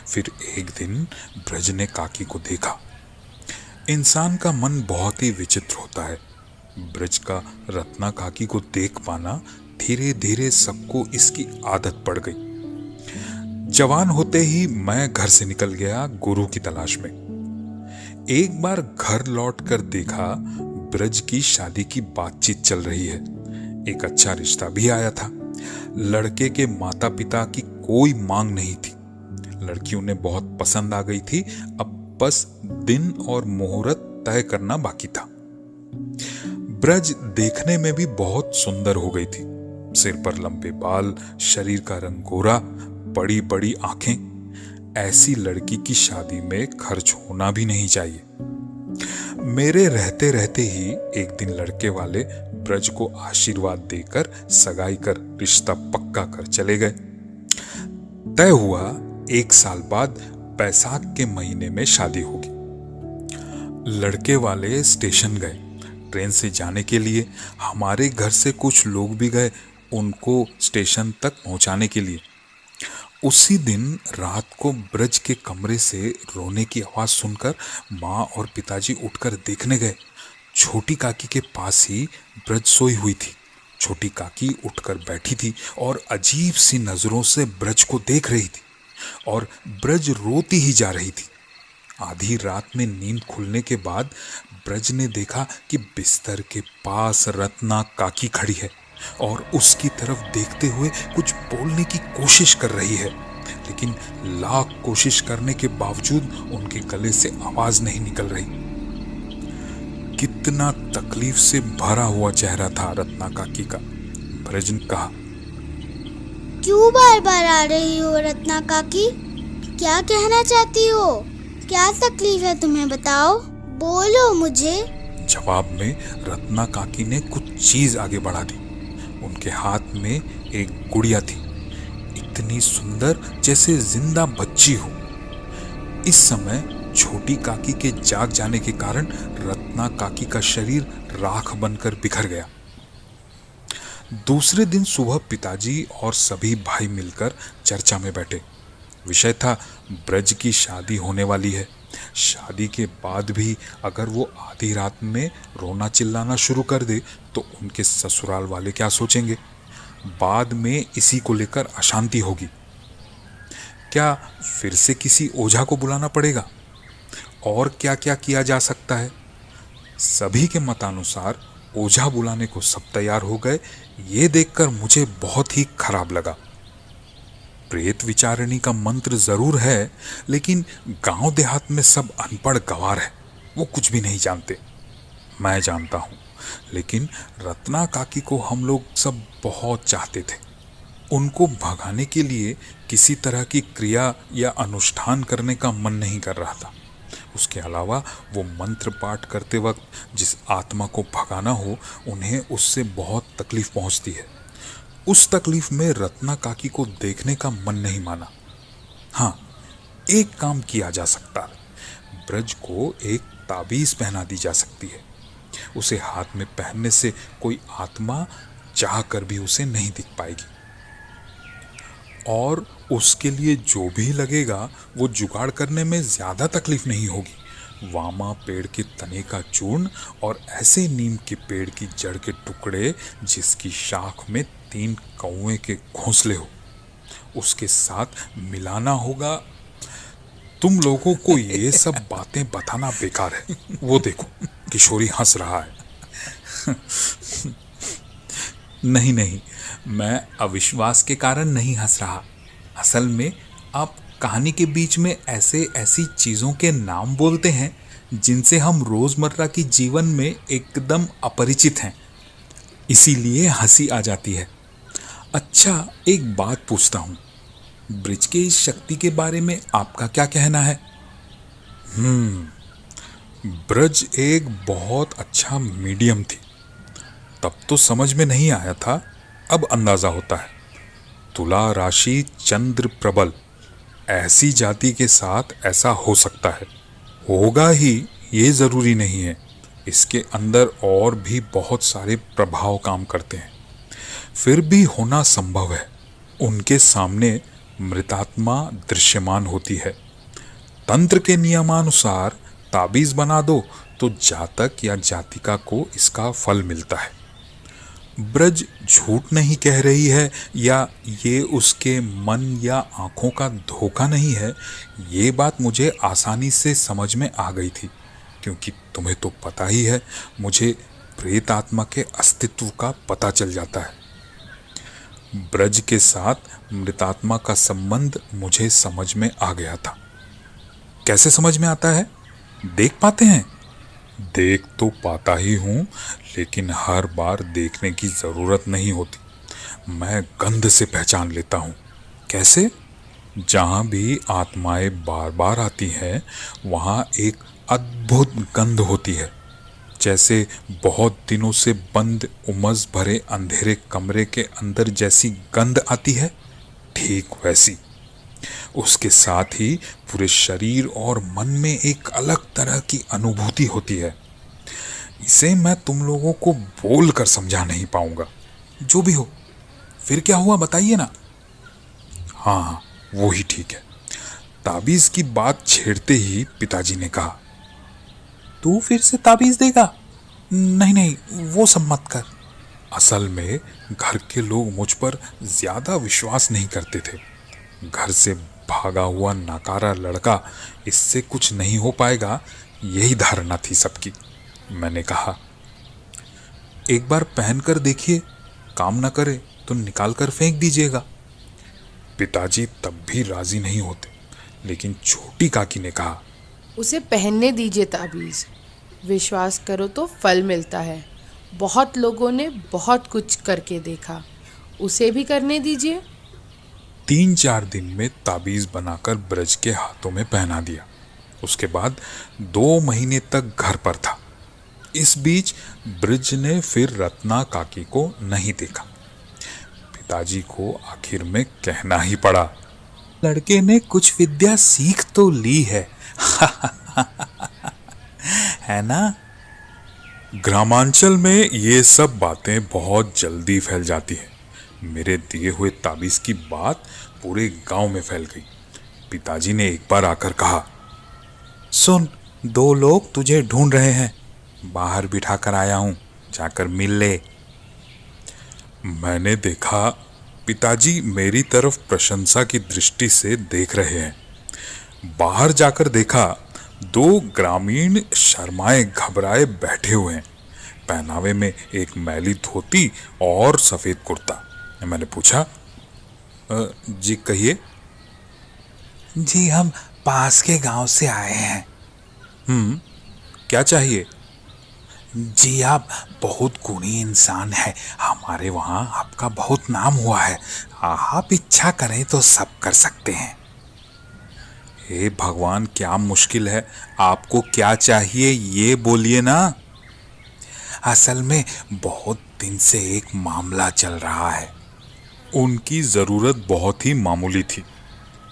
फिर एक दिन ब्रज ने काकी को देखा। इंसान का मन बहुत ही विचित्र होता है। ब्रज का रत्ना काकी को देख पाना धीरे धीरे सबको इसकी आदत पड़ गई। जवान होते ही मैं घर से निकल गया गुरु की तलाश में। एक बार घर लौटकर देखा ब्रज की शादी की बातचीत चल रही है। एक अच्छा रिश्ता भी आया था। लड़के के माता पिता की कोई मांग नहीं थी। लड़की उन्हें बहुत पसंद आ गई थी। अब बस दिन और मुहूर्त तय करना बाकी था। ब्रज देखने में भी बहुत सुंदर हो गई थी। सिर पर लंबे बाल, शरीर का रंग गोरा, बड़ी बड़ी आंखें। ऐसी लड़की की शादी में खर्च होना भी नहीं चाहिए। मेरे रहते रहते ही एक दिन लड़के वाले ब्रज को आशीर्वाद देकर सगाई कर रिश्ता पक्का कर चले गए। तय हुआ 1 साल बाद बैसाख के महीने में शादी होगी। लड़के वाले स्टेशन गए ट्रेन से जाने के लिए। हमारे घर से कुछ लोग भी गए उनको स्टेशन तक पहुंचाने के लिए। उसी दिन रात को ब्रज के कमरे से रोने की आवाज सुनकर माँ और पिताजी उठकर देखने गए। छोटी काकी के पास ही ब्रज सोई हुई थी। छोटी काकी उठकर बैठी थी और अजीब सी नजरों से ब्रज को देख रही थी और ब्रज रोती ही जा रही थी। आधी रात में नींद खुलने के बाद ब्रज ने देखा कि बिस्तर के पास रत्ना काकी खड़ी है और उसकी तरफ देखते हुए कुछ बोलने की कोशिश कर रही है, लेकिन लाख कोशिश करने के बावजूद उनके गले से आवाज नहीं निकल रही। कितना तकलीफ से भरा हुआ चेहरा था रत्ना काकी का। ब्रज ने कहा, क्यों बार बार आ रही हो रत्ना काकी? क्या कहना चाहती हो? क्या तकलीफ है तुम्हें, बताओ, बोलो मुझे। जवाब में रत्ना काकी ने कुछ चीज आगे बढ़ा दी। उनके हाथ में एक गुड़िया थी, इतनी सुंदर जैसे जिंदा बच्ची हो। इस समय छोटी काकी के जाग जाने के कारण रत्ना काकी का शरीर राख बनकर बिखर गया। दूसरे दिन सुबह पिताजी और सभी भाई मिलकर चर्चा में बैठे। विषय था ब्रज की शादी होने वाली है। शादी के बाद भी अगर वो आधी रात में रोना चिल्लाना शुरू कर दे तो उनके ससुराल वाले क्या सोचेंगे। बाद में इसी को लेकर अशांति होगी। क्या फिर से किसी ओझा को बुलाना पड़ेगा? और क्या क्या किया जा सकता है? सभी के मतानुसार ओझा बुलाने को सब तैयार हो गए। ये देखकर मुझे बहुत ही खराब लगा। प्रेत विचारिणी का मंत्र जरूर है, लेकिन गांव देहात में सब अनपढ़ गंवार है, वो कुछ भी नहीं जानते। मैं जानता हूं, लेकिन रत्ना काकी को हम लोग सब बहुत चाहते थे। उनको भगाने के लिए किसी तरह की क्रिया या अनुष्ठान करने का मन नहीं कर रहा था। उसके अलावा वो मंत्र पाठ करते वक्त जिस आत्मा को भगाना हो, उन्हें उससे बहुत तकलीफ पहुंचती है। उस तकलीफ में रत्ना काकी को देखने का मन नहीं माना। हाँ, एक काम किया जा सकता है। ब्रज को एक ताबीज पहना दी जा सकती है। उसे हाथ में पहनने से कोई आत्मा चाह कर भी उसे नहीं दिख पाएगी। और उसके लिए जो भी लगेगा वो जुगाड़ करने में ज्यादा तकलीफ नहीं होगी। वामा पेड़ के तने का चूर्ण और ऐसे नीम के पेड़ की जड़ के टुकड़े जिसकी शाख में 3 कौवे के घोंसले हो, उसके साथ मिलाना होगा। तुम लोगों को ये सब बातें बताना बेकार है। वो देखो, किशोरी हंस रहा है। नहीं नहीं, मैं अविश्वास के कारण नहीं हंस रहा। असल में आप कहानी के बीच में ऐसी चीजों के नाम बोलते हैं जिनसे हम रोजमर्रा की जीवन में एकदम अपरिचित हैं, इसीलिए हंसी आ जाती है। अच्छा, एक बात पूछता हूँ, ब्रिज की इस शक्ति के बारे में आपका क्या कहना है? ब्रज एक बहुत अच्छा मीडियम थी। तब तो समझ में नहीं आया था, अब अंदाजा होता है। तुला राशि चंद्र प्रबल, ऐसी जाति के साथ ऐसा हो सकता है। होगा ही ये जरूरी नहीं है। इसके अंदर और भी बहुत सारे प्रभाव काम करते हैं, फिर भी होना संभव है। उनके सामने मृतात्मा दृश्यमान होती है। तंत्र के नियमानुसार ताबीज बना दो तो जातक या जातिका को इसका फल मिलता है। ब्रज झूठ नहीं कह रही है या ये उसके मन या आंखों का धोखा नहीं है, ये बात मुझे आसानी से समझ में आ गई थी, क्योंकि तुम्हें तो पता ही है, मुझे प्रेत आत्मा के अस्तित्व का पता चल जाता है। ब्रज के साथ मृतात्मा का संबंध मुझे समझ में आ गया था। कैसे समझ में आता है? देख पाते हैं? देख तो पाता ही हूं, लेकिन हर बार देखने की जरूरत नहीं होती। मैं गंध से पहचान लेता हूं। कैसे? जहां भी आत्माएं बार बार आती हैं, वहां एक अद्भुत गंध होती है। जैसे बहुत दिनों से बंद उमस भरे अंधेरे कमरे के अंदर जैसी गंध आती है, ठीक वैसी। उसके साथ ही पूरे शरीर और मन में एक अलग तरह की अनुभूति होती है। इसे मैं तुम लोगों को बोल कर समझा नहीं पाऊंगा। जो भी हो, फिर क्या हुआ बताइए ना। हाँ, वो ही ठीक है। ताबीज की बात छेड़ते ही पिताजी ने कहा, तू फिर से ताबीज देगा? नहीं नहीं, वो सब मत कर। असल में घर के लोग मुझ पर ज्यादा विश्वास नहीं करते थे। घर से भागा हुआ नाकारा लड़का, इससे कुछ नहीं हो पाएगा, यही धारणा थी सबकी। मैंने कहा, एक बार पहन कर देखिए, काम न करे तो निकाल कर फेंक दीजिएगा। पिताजी तब भी राजी नहीं होते, लेकिन छोटी काकी ने कहा, उसे पहनने दीजिए ताबीज। विश्वास करो तो फल मिलता है। बहुत लोगों ने बहुत कुछ करके देखा, उसे भी करने दीजिए। 3-4 दिन में ताबीज बनाकर ब्रज के हाथों में पहना दिया। उसके बाद 2 महीने तक घर पर था। इस बीच ब्रज ने फिर रत्ना काकी को नहीं देखा। पिताजी को आखिर में कहना ही पड़ा, लड़के ने कुछ विद्या सीख तो ली है। है ना? ग्रामांचल में ये सब बातें बहुत जल्दी फैल जाती हैं। मेरे दिए हुए ताबीज की बात पूरे गांव में फैल गई। पिताजी ने एक बार आकर कहा, सुन, 2 लोग तुझे ढूंढ रहे हैं, बाहर बिठा कर आया हूं, जाकर मिल ले। मैंने देखा पिताजी मेरी तरफ प्रशंसा की दृष्टि से देख रहे हैं। बाहर जाकर देखा दो ग्रामीण शर्माए घबराए बैठे हुए हैं, पहनावे में एक मैली धोती और सफेद कुर्ता। मैंने पूछा, जी कहिए। जी हम पास के गांव से आए हैं। क्या चाहिए? जी आप बहुत गुणी इंसान है, हमारे वहाँ आपका बहुत नाम हुआ है, आप इच्छा करें तो सब कर सकते हैं। हे भगवान, क्या मुश्किल है, आपको क्या चाहिए ये बोलिए ना। असल में बहुत दिन से एक मामला चल रहा है। उनकी ज़रूरत बहुत ही मामूली थी।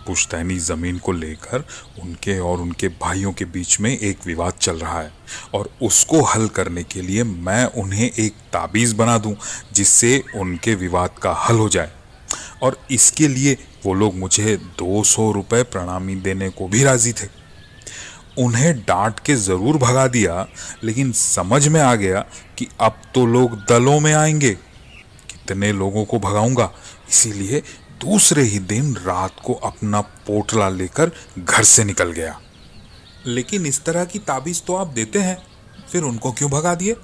पुश्तैनी ज़मीन को लेकर उनके और उनके भाइयों के बीच में एक विवाद चल रहा है, और उसको हल करने के लिए मैं उन्हें एक ताबीज़ बना दूं जिससे उनके विवाद का हल हो जाए। और इसके लिए वो लोग मुझे 200 रुपये प्रणामी देने को भी राज़ी थे। उन्हें डांट के ज़रूर भगा दिया, लेकिन समझ में आ गया कि अब तो लोग दलों में आएंगे। कितने लोगों को भगाऊंगा, इसीलिए दूसरे ही दिन रात को अपना पोटला लेकर घर से निकल गया। लेकिन इस तरह की ताबीज़ तो आप देते हैं, फिर उनको क्यों भगा दिए?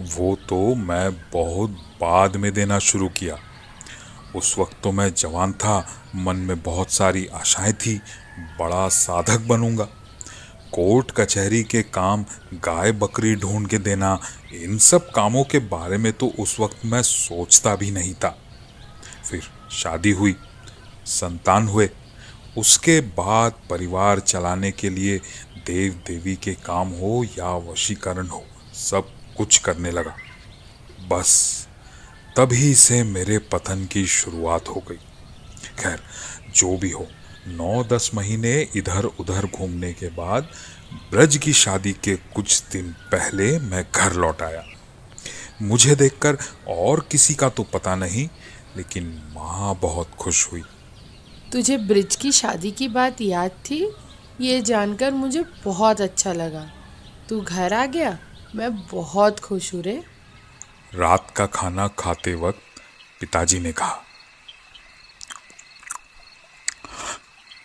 वो तो मैं बहुत बाद में देना शुरू किया। उस वक्त तो मैं जवान था, मन में बहुत सारी आशाएं थी, बड़ा साधक बनूंगा। कोर्ट कचहरी के काम, गाय बकरी ढूंढ के देना, इन सब कामों के बारे में तो उस वक्त मैं सोचता भी नहीं था। फिर शादी हुई, संतान हुए, उसके बाद परिवार चलाने के लिए देव देवी के काम हो या वशीकरण हो, सब कुछ करने लगा। बस तभी से मेरे पतन की शुरुआत हो गई। खैर, जो भी हो, 9-10 महीने इधर उधर घूमने के बाद ब्रज की शादी के कुछ दिन पहले मैं घर लौट आया। मुझे देखकर और किसी का तो पता नहीं, लेकिन माँ बहुत खुश हुई। तुझे ब्रिज की शादी की बात याद थी? ये जानकर मुझे बहुत अच्छा लगा। तू घर आ गया, मैं बहुत खुश हूँ रे। रात का खाना खाते वक्त पिताजी ने कहा,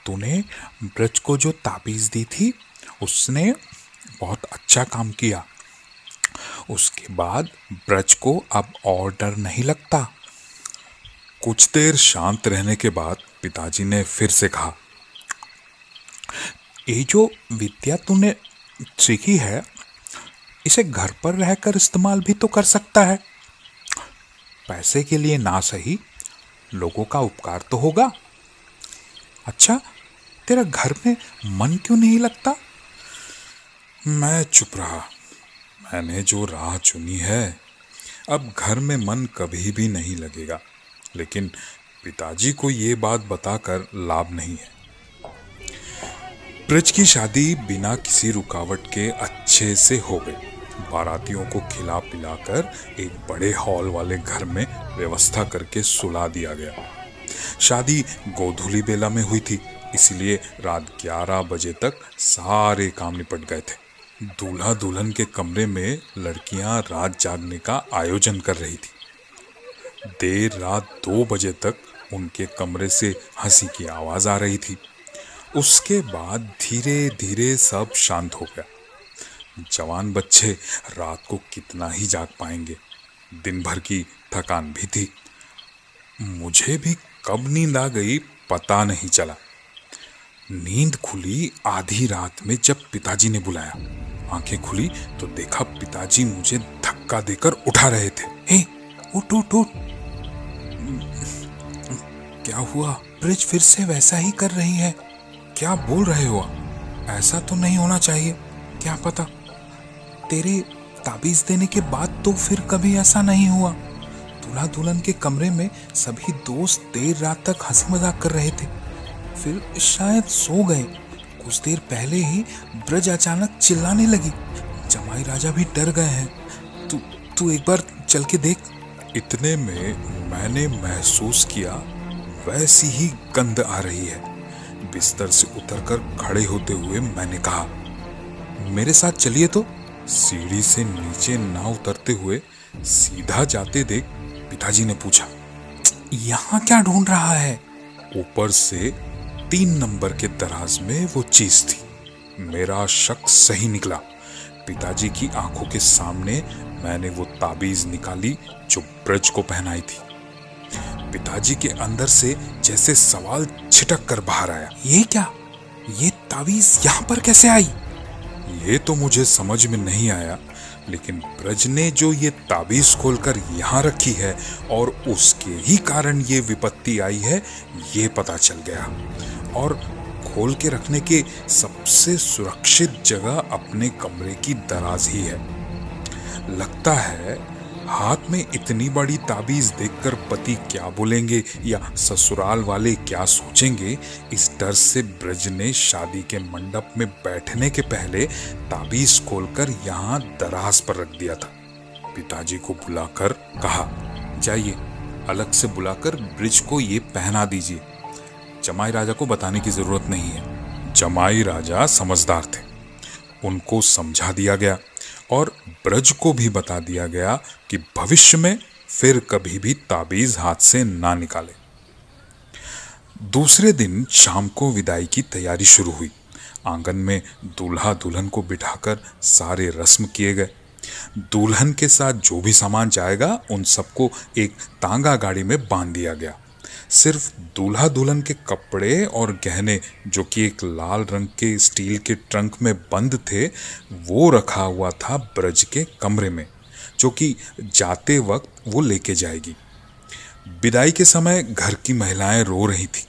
तूने ब्रज को जो ताबीज़ दी थी उसने बहुत अच्छा काम किया। उसके बाद ब्रज को अब और डर नहीं लगता। कुछ देर शांत रहने के बाद पिताजी ने फिर से कहा, ये जो विद्या तूने सीखी है, इसे घर पर रहकर इस्तेमाल भी तो कर सकता है। पैसे के लिए ना सही, लोगों का उपकार तो होगा। अच्छा, तेरा घर में मन क्यों नहीं लगता? मैं चुप रहा। मैंने जो राह चुनी है, अब घर में मन कभी भी नहीं लगेगा। लेकिन पिताजी को ये बात बताकर लाभ नहीं है। ब्रज की शादी बिना किसी रुकावट के अच्छे से हो गई। बारातियों को खिला पिलाकर एक बड़े हॉल वाले घर में व्यवस्था करके सुला दिया गया। शादी गोधूली बेला में हुई थी, इसलिए रात 11 बजे तक सारे काम निपट गए थे। दूल्हा दुल्हन के कमरे में लड़कियां रात जागने का आयोजन कर रही थी। देर रात 2 बजे तक उनके कमरे से हंसी की आवाज आ रही थी। उसके बाद धीरे धीरे सब शांत हो गया। जवान बच्चे रात को कितना ही जाग पाएंगे, दिन भर की थकान भी थी। मुझे भी कब नींद आ गई पता नहीं चला। नींद खुली आधी रात में जब पिताजी ने बुलाया। आंखें खुली तो देखा पिताजी मुझे धक्का देकर उठा रहे थे। हे, उठ उठ उठ। क्या हुआ? ब्रिज फिर से वैसा ही कर रही है। क्या बोल रहे हो? ऐसा तो नहीं होना चाहिए। क्या पता, तेरे ताबीज देने के बाद तो फिर कभी ऐसा नहीं हुआ। दूल्हा दुल्हन के कमरे में सभी दोस्त देर रात तक हंसी मजाक कर रहे थे, फिर शायद सो गए। कुछ देर पहले ही ब्रज अचानक चिल्लाने लगी। जमाई राजा भी डर गए हैं। तू एक बार चल के देख। इतने में मैंने महसूस किया वैसी ही गंध आ रही है। बिस्तर से उतरकर खड़े होते हुए मैंने कहा, मेरे साथ चलिए। तो सीढ़ी से नीचे ना उतरते हुए सीधा जाते देख पिताजी ने पूछा, यहाँ क्या ढूंढ रहा है? ऊपर से 3 नंबर के दराज में वो चीज थी। मेरा शक सही निकला। पिताजी की आंखों के सामने मैंने वो ताबीज निकाली जो ब्रज को पहनाई थी। पिताजी के अंदर से जैसे सवाल छिटक कर बाहर आया। ये क्या? ये ताबीज यहाँ पर कैसे आई? ये तो मुझे समझ में नहीं आया, लेकिन ब्रज ने जो ये ताबीज खोलकर यहाँ रखी है और उसके ही कारण ये विपत्ति आई है, ये पता चल गया। और खोल के रखने के सबसे सुरक्षित जगह अपने कमरे की दराज ही है। लगता है हाथ में इतनी बड़ी ताबीज देखकर पति क्या बोलेंगे या ससुराल वाले क्या सोचेंगे, इस डर से ब्रज ने शादी के मंडप में बैठने के पहले ताबीज खोलकर यहाँ दराज पर रख दिया था। पिताजी को बुलाकर कहा, जाइए अलग से बुलाकर ब्रज को ये पहना दीजिए। जमाई राजा को बताने की जरूरत नहीं है। जमाई राजा समझदार थे, उनको समझा दिया गया और ब्रज को भी बता दिया गया कि भविष्य में फिर कभी भी ताबीज हाथ से ना निकाले। दूसरे दिन शाम को विदाई की तैयारी शुरू हुई। आंगन में दूल्हा दुल्हन को बिठाकर सारे रस्म किए गए। दुल्हन के साथ जो भी सामान जाएगा उन सबको एक तांगा गाड़ी में बांध दिया गया। सिर्फ दूल्हा दुल्हन के कपड़े और गहने, जो कि एक लाल रंग के स्टील के ट्रंक में बंद थे, वो रखा हुआ था ब्रज के कमरे में, जो कि जाते वक्त वो लेके जाएगी। विदाई के समय घर की महिलाएं रो रही थी।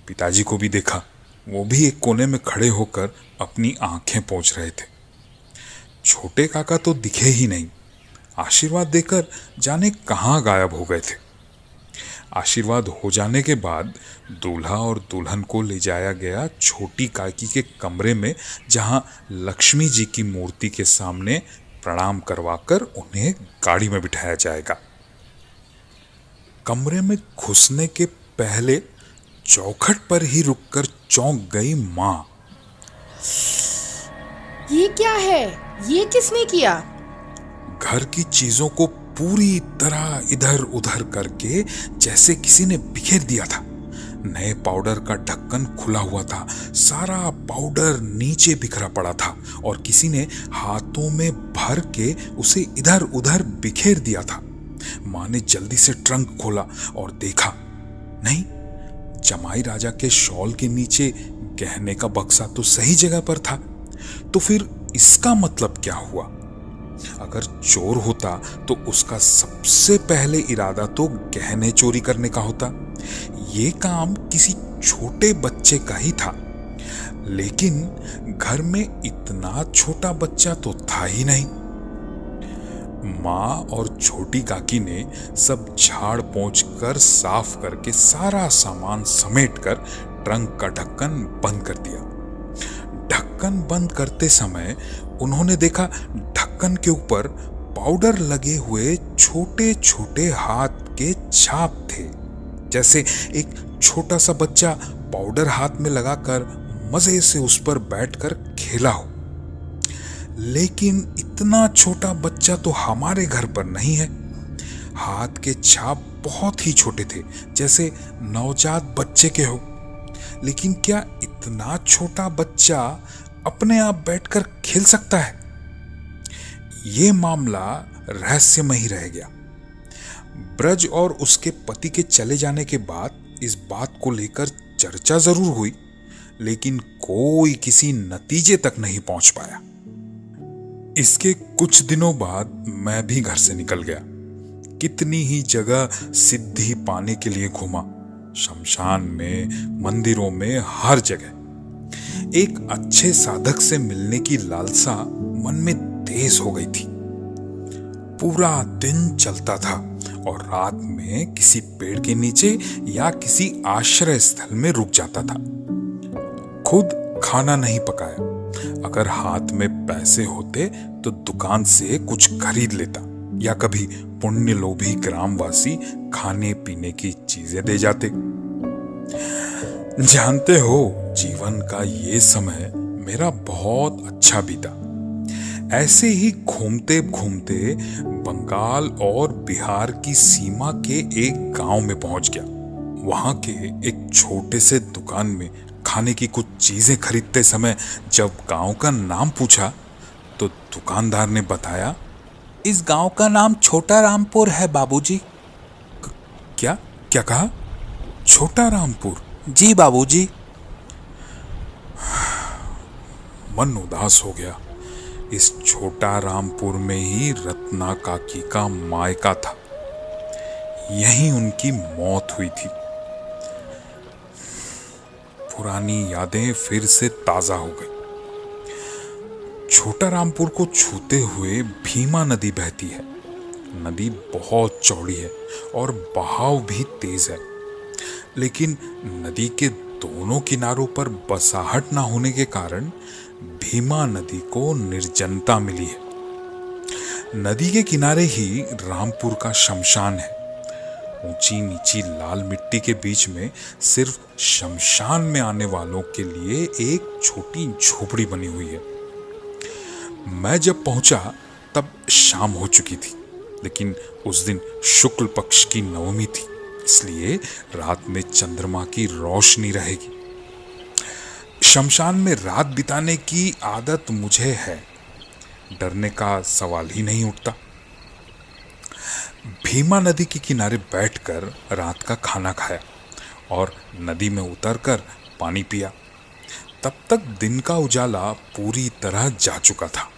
पिताजी को भी देखा, वो भी एक कोने में खड़े होकर अपनी आंखें पोंछ रहे थे। छोटे काका तो दिखे ही नहीं, आशीर्वाद देकर जाने कहाँ गायब हो गए थे। आशीर्वाद हो जाने के बाद दूल्हा और दुल्हन को ले जाया गया छोटी काकी के कमरे में, जहां लक्ष्मी जी की मूर्ति के सामने प्रणाम करवाकर उन्हें गाड़ी में बिठाया जाएगा। कमरे में घुसने के पहले चौखट पर ही रुककर चौंक गई मां। ये क्या है? ये किसने किया? घर की चीजों को पूरी तरह इधर उधर करके जैसे किसी ने बिखेर दिया था। नए पाउडर का ढक्कन खुला हुआ था, सारा पाउडर नीचे बिखरा पड़ा था और किसी ने हाथों में भर के उसे इधर उधर बिखेर दिया था। मां ने जल्दी से ट्रंक खोला और देखा, नहीं, जमाई राजा के शॉल के नीचे गहने का बक्सा तो सही जगह पर था। तो फिर इसका मतलब क्या हुआ? अगर चोर होता तो उसका सबसे पहले इरादा तो गहने चोरी करने का होता। ये काम किसी छोटे बच्चे का ही था, लेकिन घर में इतना छोटा बच्चा तो था ही नहीं। माँ और छोटी काकी ने सब झाड़ पोंछ कर साफ करके सारा सामान समेटकर ट्रंक का ढक्कन बंद कर दिया। ढक्कन बंद करते समय उन्होंने देखा ढक्कन के ऊपर पाउडर लगे हुए छोटे छोटे हाथ के छाप थे, जैसे एक छोटा सा बच्चा पाउडर हाथ में लगाकर मजे से उस पर बैठकर खेला हो। लेकिन इतना छोटा बच्चा तो हमारे घर पर नहीं है। हाथ के छाप बहुत ही छोटे थे, जैसे नवजात बच्चे के हो। लेकिन क्या इतना छोटा बच्चा अपने आप बैठकर खेल सकता है? ये मामला रहस्यमय ही रह गया। ब्रज और उसके पति के चले जाने के बाद इस बात को लेकर चर्चा जरूर हुई, लेकिन कोई किसी नतीजे तक नहीं पहुंच पाया। इसके कुछ दिनों बाद मैं भी घर से निकल गया। कितनी ही जगह सिद्धि पाने के लिए घूमा, शमशान में, मंदिरों में, हर जगह। एक अच्छे साधक से मिलने की लालसा मन में तेज हो गई थी। पूरा दिन चलता था और रात में किसी पेड़ के नीचे या किसी आश्रय स्थल में रुक जाता था। खुद खाना नहीं पकाया। अगर हाथ में पैसे होते तो दुकान से कुछ खरीद लेता, या कभी पुण्य लोभी ग्रामवासी खाने पीने की चीजें दे जाते। जानते हो, जीवन का ये समय मेरा बहुत अच्छा बीता। ऐसे ही घूमते घूमते बंगाल और बिहार की सीमा के एक गांव में पहुंच गया। वहां के एक छोटे से दुकान में खाना खाने की कुछ चीजें खरीदते समय जब गांव का नाम पूछा तो दुकानदार ने बताया, इस गांव का नाम छोटा रामपुर है बाबूजी। क्या क्या कहा? छोटा रामपुर? जी बाबूजी। मन उदास हो गया। इस छोटा रामपुर में ही रत्ना काकी का मायका था, यहीं उनकी मौत हुई थी। पुरानी यादें फिर से ताजा हो गई। छोटा रामपुर को छूते हुए भीमा नदी बहती है। नदी बहुत चौड़ी है और बहाव भी तेज है, लेकिन नदी के दोनों किनारों पर बसाहट ना होने के कारण भीमा नदी को निर्जनता मिली है। नदी के किनारे ही रामपुर का शमशान है। ऊंची नीची लाल मिट्टी के बीच में सिर्फ शमशान में आने वालों के लिए एक छोटी झोपड़ी बनी हुई है। मैं जब पहुंचा तब शाम हो चुकी थी, लेकिन उस दिन शुक्ल पक्ष की नवमी थी, इसलिए रात में चंद्रमा की रोशनी रहेगी। शमशान में रात बिताने की आदत मुझे है, डरने का सवाल ही नहीं उठता। भीमा नदी के किनारे बैठकर रात का खाना खाया और नदी में उतरकर पानी पिया। तब तक दिन का उजाला पूरी तरह जा चुका था।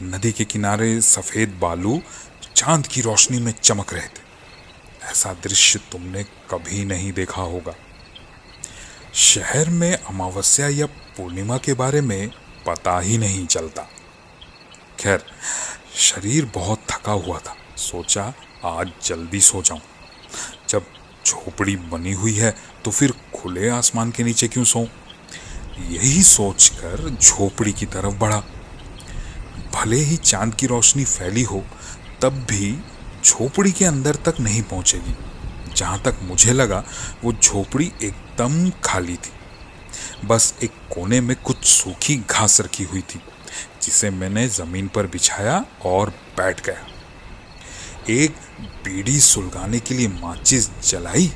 नदी के किनारे सफेद बालू चांद की रोशनी में चमक रहे थे। ऐसा दृश्य तुमने कभी नहीं देखा होगा। शहर में अमावस्या या पूर्णिमा के बारे में पता ही नहीं चलता। खैर, शरीर बहुत थका हुआ था, सोचा आज जल्दी सो जाऊं। जब झोपड़ी बनी हुई है तो फिर खुले आसमान के नीचे क्यों सोऊं? यही सोचकर झोपड़ी की तरफ बढ़ा। भले ही चांद की रोशनी फैली हो, तब भी झोपड़ी के अंदर तक नहीं पहुंचेगी। जहां तक मुझे लगा वो झोपड़ी एकदम खाली थी। बस एक कोने में कुछ सूखी घास रखी हुई थी, जिसे मैंने जमीन पर बिछाया और बैठ गया। एक बीड़ी सुलगाने के लिए माचिस जलाई,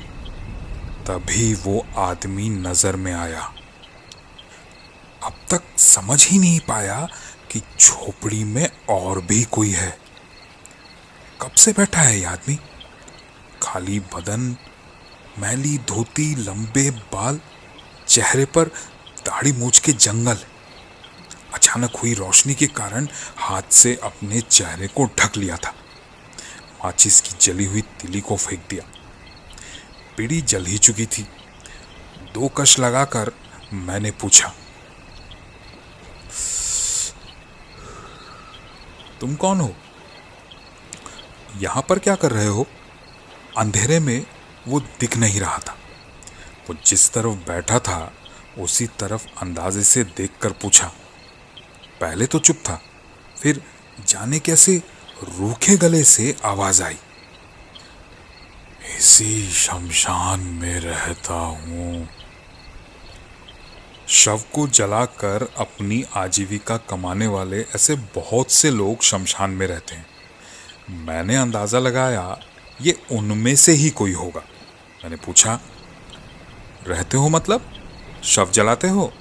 तभी वो आदमी नजर में आया। अब तक समझ ही नहीं पाया कि झोपड़ी में और भी कोई है। कब से बैठा है ये आदमी? खाली बदन, मैली धोती, लंबे बाल, चेहरे पर दाढ़ी मूंछ के जंगल। अचानक हुई रोशनी के कारण हाथ से अपने चेहरे को ढक लिया था। माचिस की जली हुई तिली को फेंक दिया। बीड़ी जल ही चुकी थी। 2 कश लगाकर मैंने पूछा, तुम कौन हो? यहां पर क्या कर रहे हो? अंधेरे में वो दिख नहीं रहा था। वो जिस तरफ बैठा था उसी तरफ अंदाजे से देखकर पूछा। पहले तो चुप था, फिर जाने कैसे रूखे गले से आवाज आई, इसी शमशान में रहता हूं। शव को जलाकर अपनी आजीविका कमाने वाले ऐसे बहुत से लोग शमशान में रहते हैं। मैंने अंदाजा लगाया ये उनमें से ही कोई होगा। मैंने पूछा, रहते हो मतलब शव जलाते हो?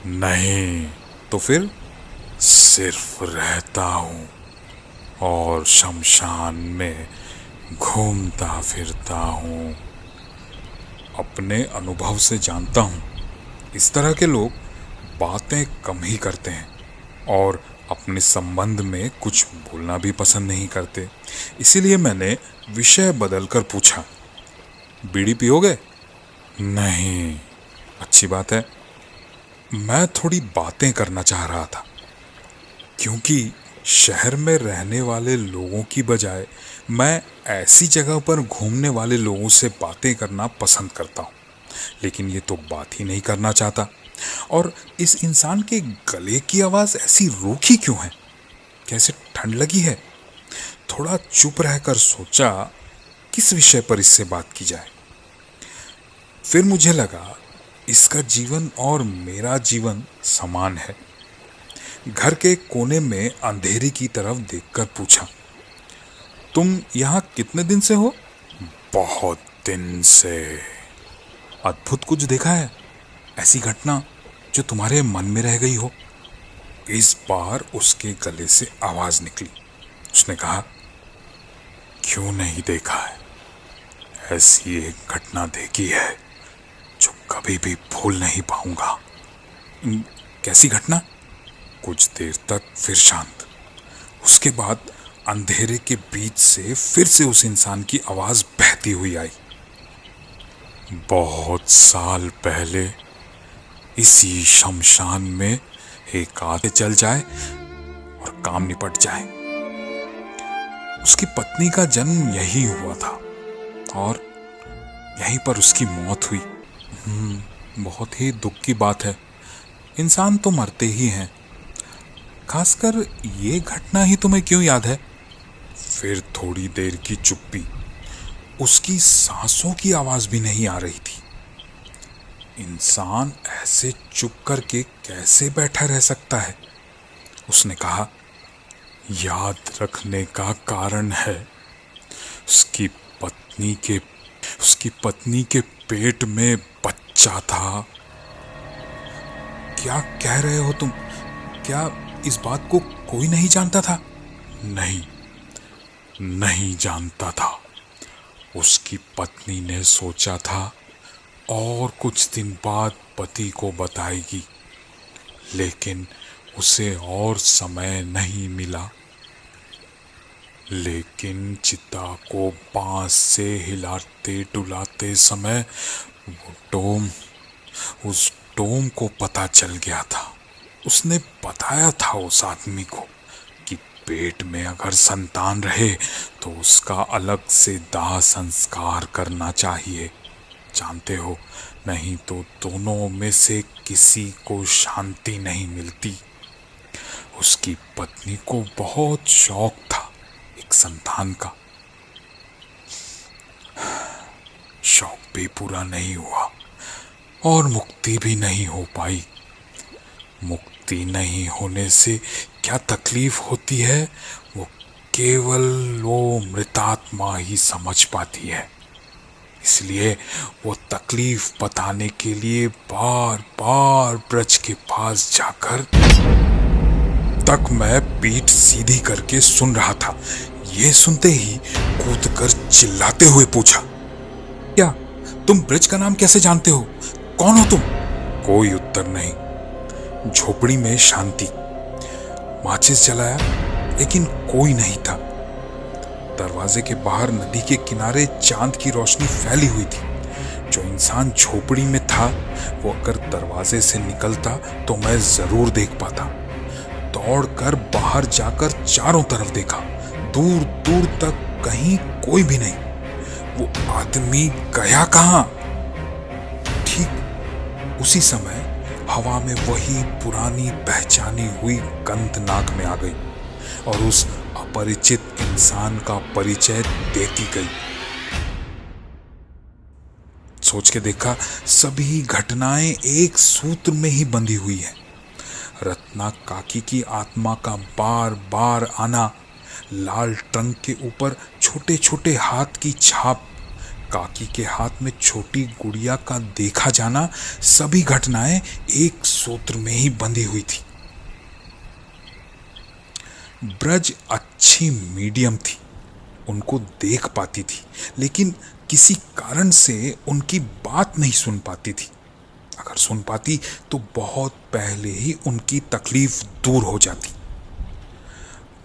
नहीं। तो फिर? सिर्फ रहता हूं और शमशान में घूमता फिरता हूं। अपने अनुभव से जानता हूं, इस तरह के लोग बातें कम ही करते हैं और अपने संबंध में कुछ बोलना भी पसंद नहीं करते। इसीलिए मैंने विषय बदलकर पूछा, बीड़ी पियोगे? नहीं। अच्छी बात है। मैं थोड़ी बातें करना चाह रहा था, क्योंकि शहर में रहने वाले लोगों की बजाय मैं ऐसी जगह पर घूमने वाले लोगों से बातें करना पसंद करता हूँ। लेकिन ये तो बात ही नहीं करना चाहता। और इस इंसान के गले की आवाज़ ऐसी रूखी क्यों है? कैसे ठंड लगी है? थोड़ा चुप रहकर सोचा किस विषय पर इससे बात की जाए। फिर मुझे लगा इसका जीवन और मेरा जीवन समान है। घर के कोने में अंधेरी की तरफ देखकर पूछा, तुम यहाँ कितने दिन से हो? बहुत दिन से। अद्भुत कुछ देखा है? ऐसी घटना जो तुम्हारे मन में रह गई हो। इस बार उसके गले से आवाज निकली। उसने कहा, क्यों नहीं देखा है? ऐसी एक घटना देखी है जो कभी भी भूल नहीं पाऊंगा। कैसी घटना? कुछ देर तक फिर शांत। उसके बाद अंधेरे के बीच से फिर से उस इंसान की आवाज बहती हुई आई। बहुत साल पहले इसी शमशान में एक आदमी चल जाए और काम निपट जाए। उसकी पत्नी का जन्म यही हुआ था और यहीं पर उसकी मौत हुई। बहुत ही दुख की बात है। इंसान तो मरते ही हैं। खासकर ये घटना ही तुम्हें क्यों याद है? फिर थोड़ी देर की चुप्पी। उसकी सांसों की आवाज भी नहीं आ रही थी। इंसान ऐसे चुप करके कैसे बैठा रह सकता है? उसने कहा, याद रखने का कारण है। उसकी पत्नी के पेट में बच्चा था। क्या कह रहे हो तुम? क्या इस बात को कोई नहीं जानता था? नहीं जानता था। उसकी पत्नी ने सोचा था और कुछ दिन बाद पति को बताएगी, लेकिन उसे और समय नहीं मिला। लेकिन चिता को बांस से हिलाते डुलाते समय उस टोम को पता चल गया था। उसने बताया था उस आदमी को कि पेट में अगर संतान रहे तो उसका अलग से दाह संस्कार करना चाहिए। जानते हो, नहीं तो दोनों में से किसी को शांति नहीं मिलती। उसकी पत्नी को बहुत शौक था एक संतान का। शौक भी पूरा नहीं हुआ और मुक्ति भी नहीं हो पाई। मुक्ति नहीं होने से क्या तकलीफ होती है, वो केवल वो मृतात्मा ही समझ पाती है। इसलिए वो तकलीफ बताने के लिए बार बार ब्रज के पास जाकर तक मैं पीठ सीधी करके सुन रहा था। ये सुनते ही कूदकर चिल्लाते हुए पूछा, क्या तुम ब्रज का नाम कैसे जानते हो? कौन हो तुम? कोई उत्तर नहीं। झोपड़ी में शांति। माचिस जलाया लेकिन कोई नहीं था। दरवाजे के बाहर नदी के किनारे चांद की रोशनी फैली हुई थी। जो इंसान झोपड़ी में था वो अगर दरवाजे से निकलता तो मैं जरूर देख पाता। दौड़कर बाहर जाकर चारों तरफ देखा। दूर दूर तक कहीं कोई भी नहीं। वो आदमी गया कहां? ठीक उसी समय हवा में वही पुरानी पहचानी हुई गंध नाक में आ गई और उस अपरिचित इंसान का परिचय देती गई। सोच के देखा, सभी घटनाएं एक सूत्र में ही बंधी हुई है। रत्ना काकी की आत्मा का बार बार आना, लाल ट्रंक के ऊपर छोटे छोटे हाथ की छाप, काकी के हाथ में छोटी गुड़िया का देखा जाना, सभी घटनाएं एक सूत्र में ही बंधी हुई थी। ब्रज अच्छी मीडियम थी, उनको देख पाती थी, लेकिन किसी कारण से उनकी बात नहीं सुन पाती थी। अगर सुन पाती तो बहुत पहले ही उनकी तकलीफ दूर हो जाती।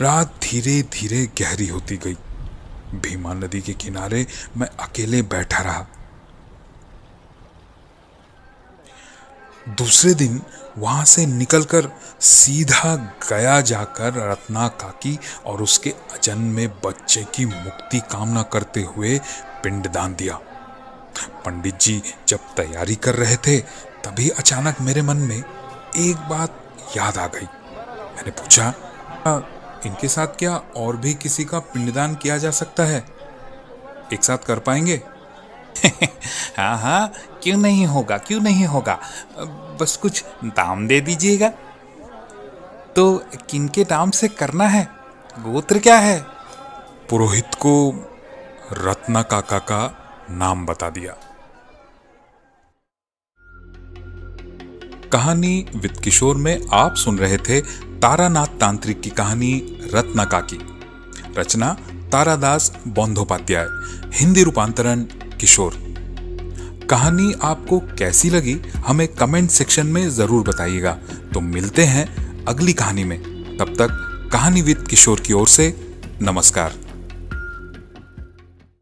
रात धीरे धीरे गहरी होती गई। भीमा नदी के किनारे मैं अकेले बैठा रहा। दूसरे दिन वहां से निकलकर सीधा गया जाकर रत्ना काकी और उसके अजन्मे बच्चे की मुक्ति कामना करते हुए पिंडदान दिया। पंडित जी जब तैयारी कर रहे थे तभी अचानक मेरे मन में एक बात याद आ गई। मैंने पूछा, इनके साथ क्या और भी किसी का पिंडदान किया जा सकता है? एक साथ कर पाएंगे? हाँ हाँ, क्यों नहीं होगा, क्यों नहीं होगा। बस कुछ दाम दे दीजिएगा। तो किनके नाम से करना है? गोत्र क्या है? पुरोहित को रत्ना काका का नाम बता दिया। कहानी विद किशोर में आप सुन रहे थे तारानाथ तांत्रिक की कहानी रत्नाका की। रचना तारादास बंदोपाध्याय, हिंदी रूपांतरण किशोर। कहानी आपको कैसी लगी हमें कमेंट सेक्शन में जरूर बताइएगा। तो मिलते हैं अगली कहानी में। तब तक कहानी विद किशोर की ओर से नमस्कार।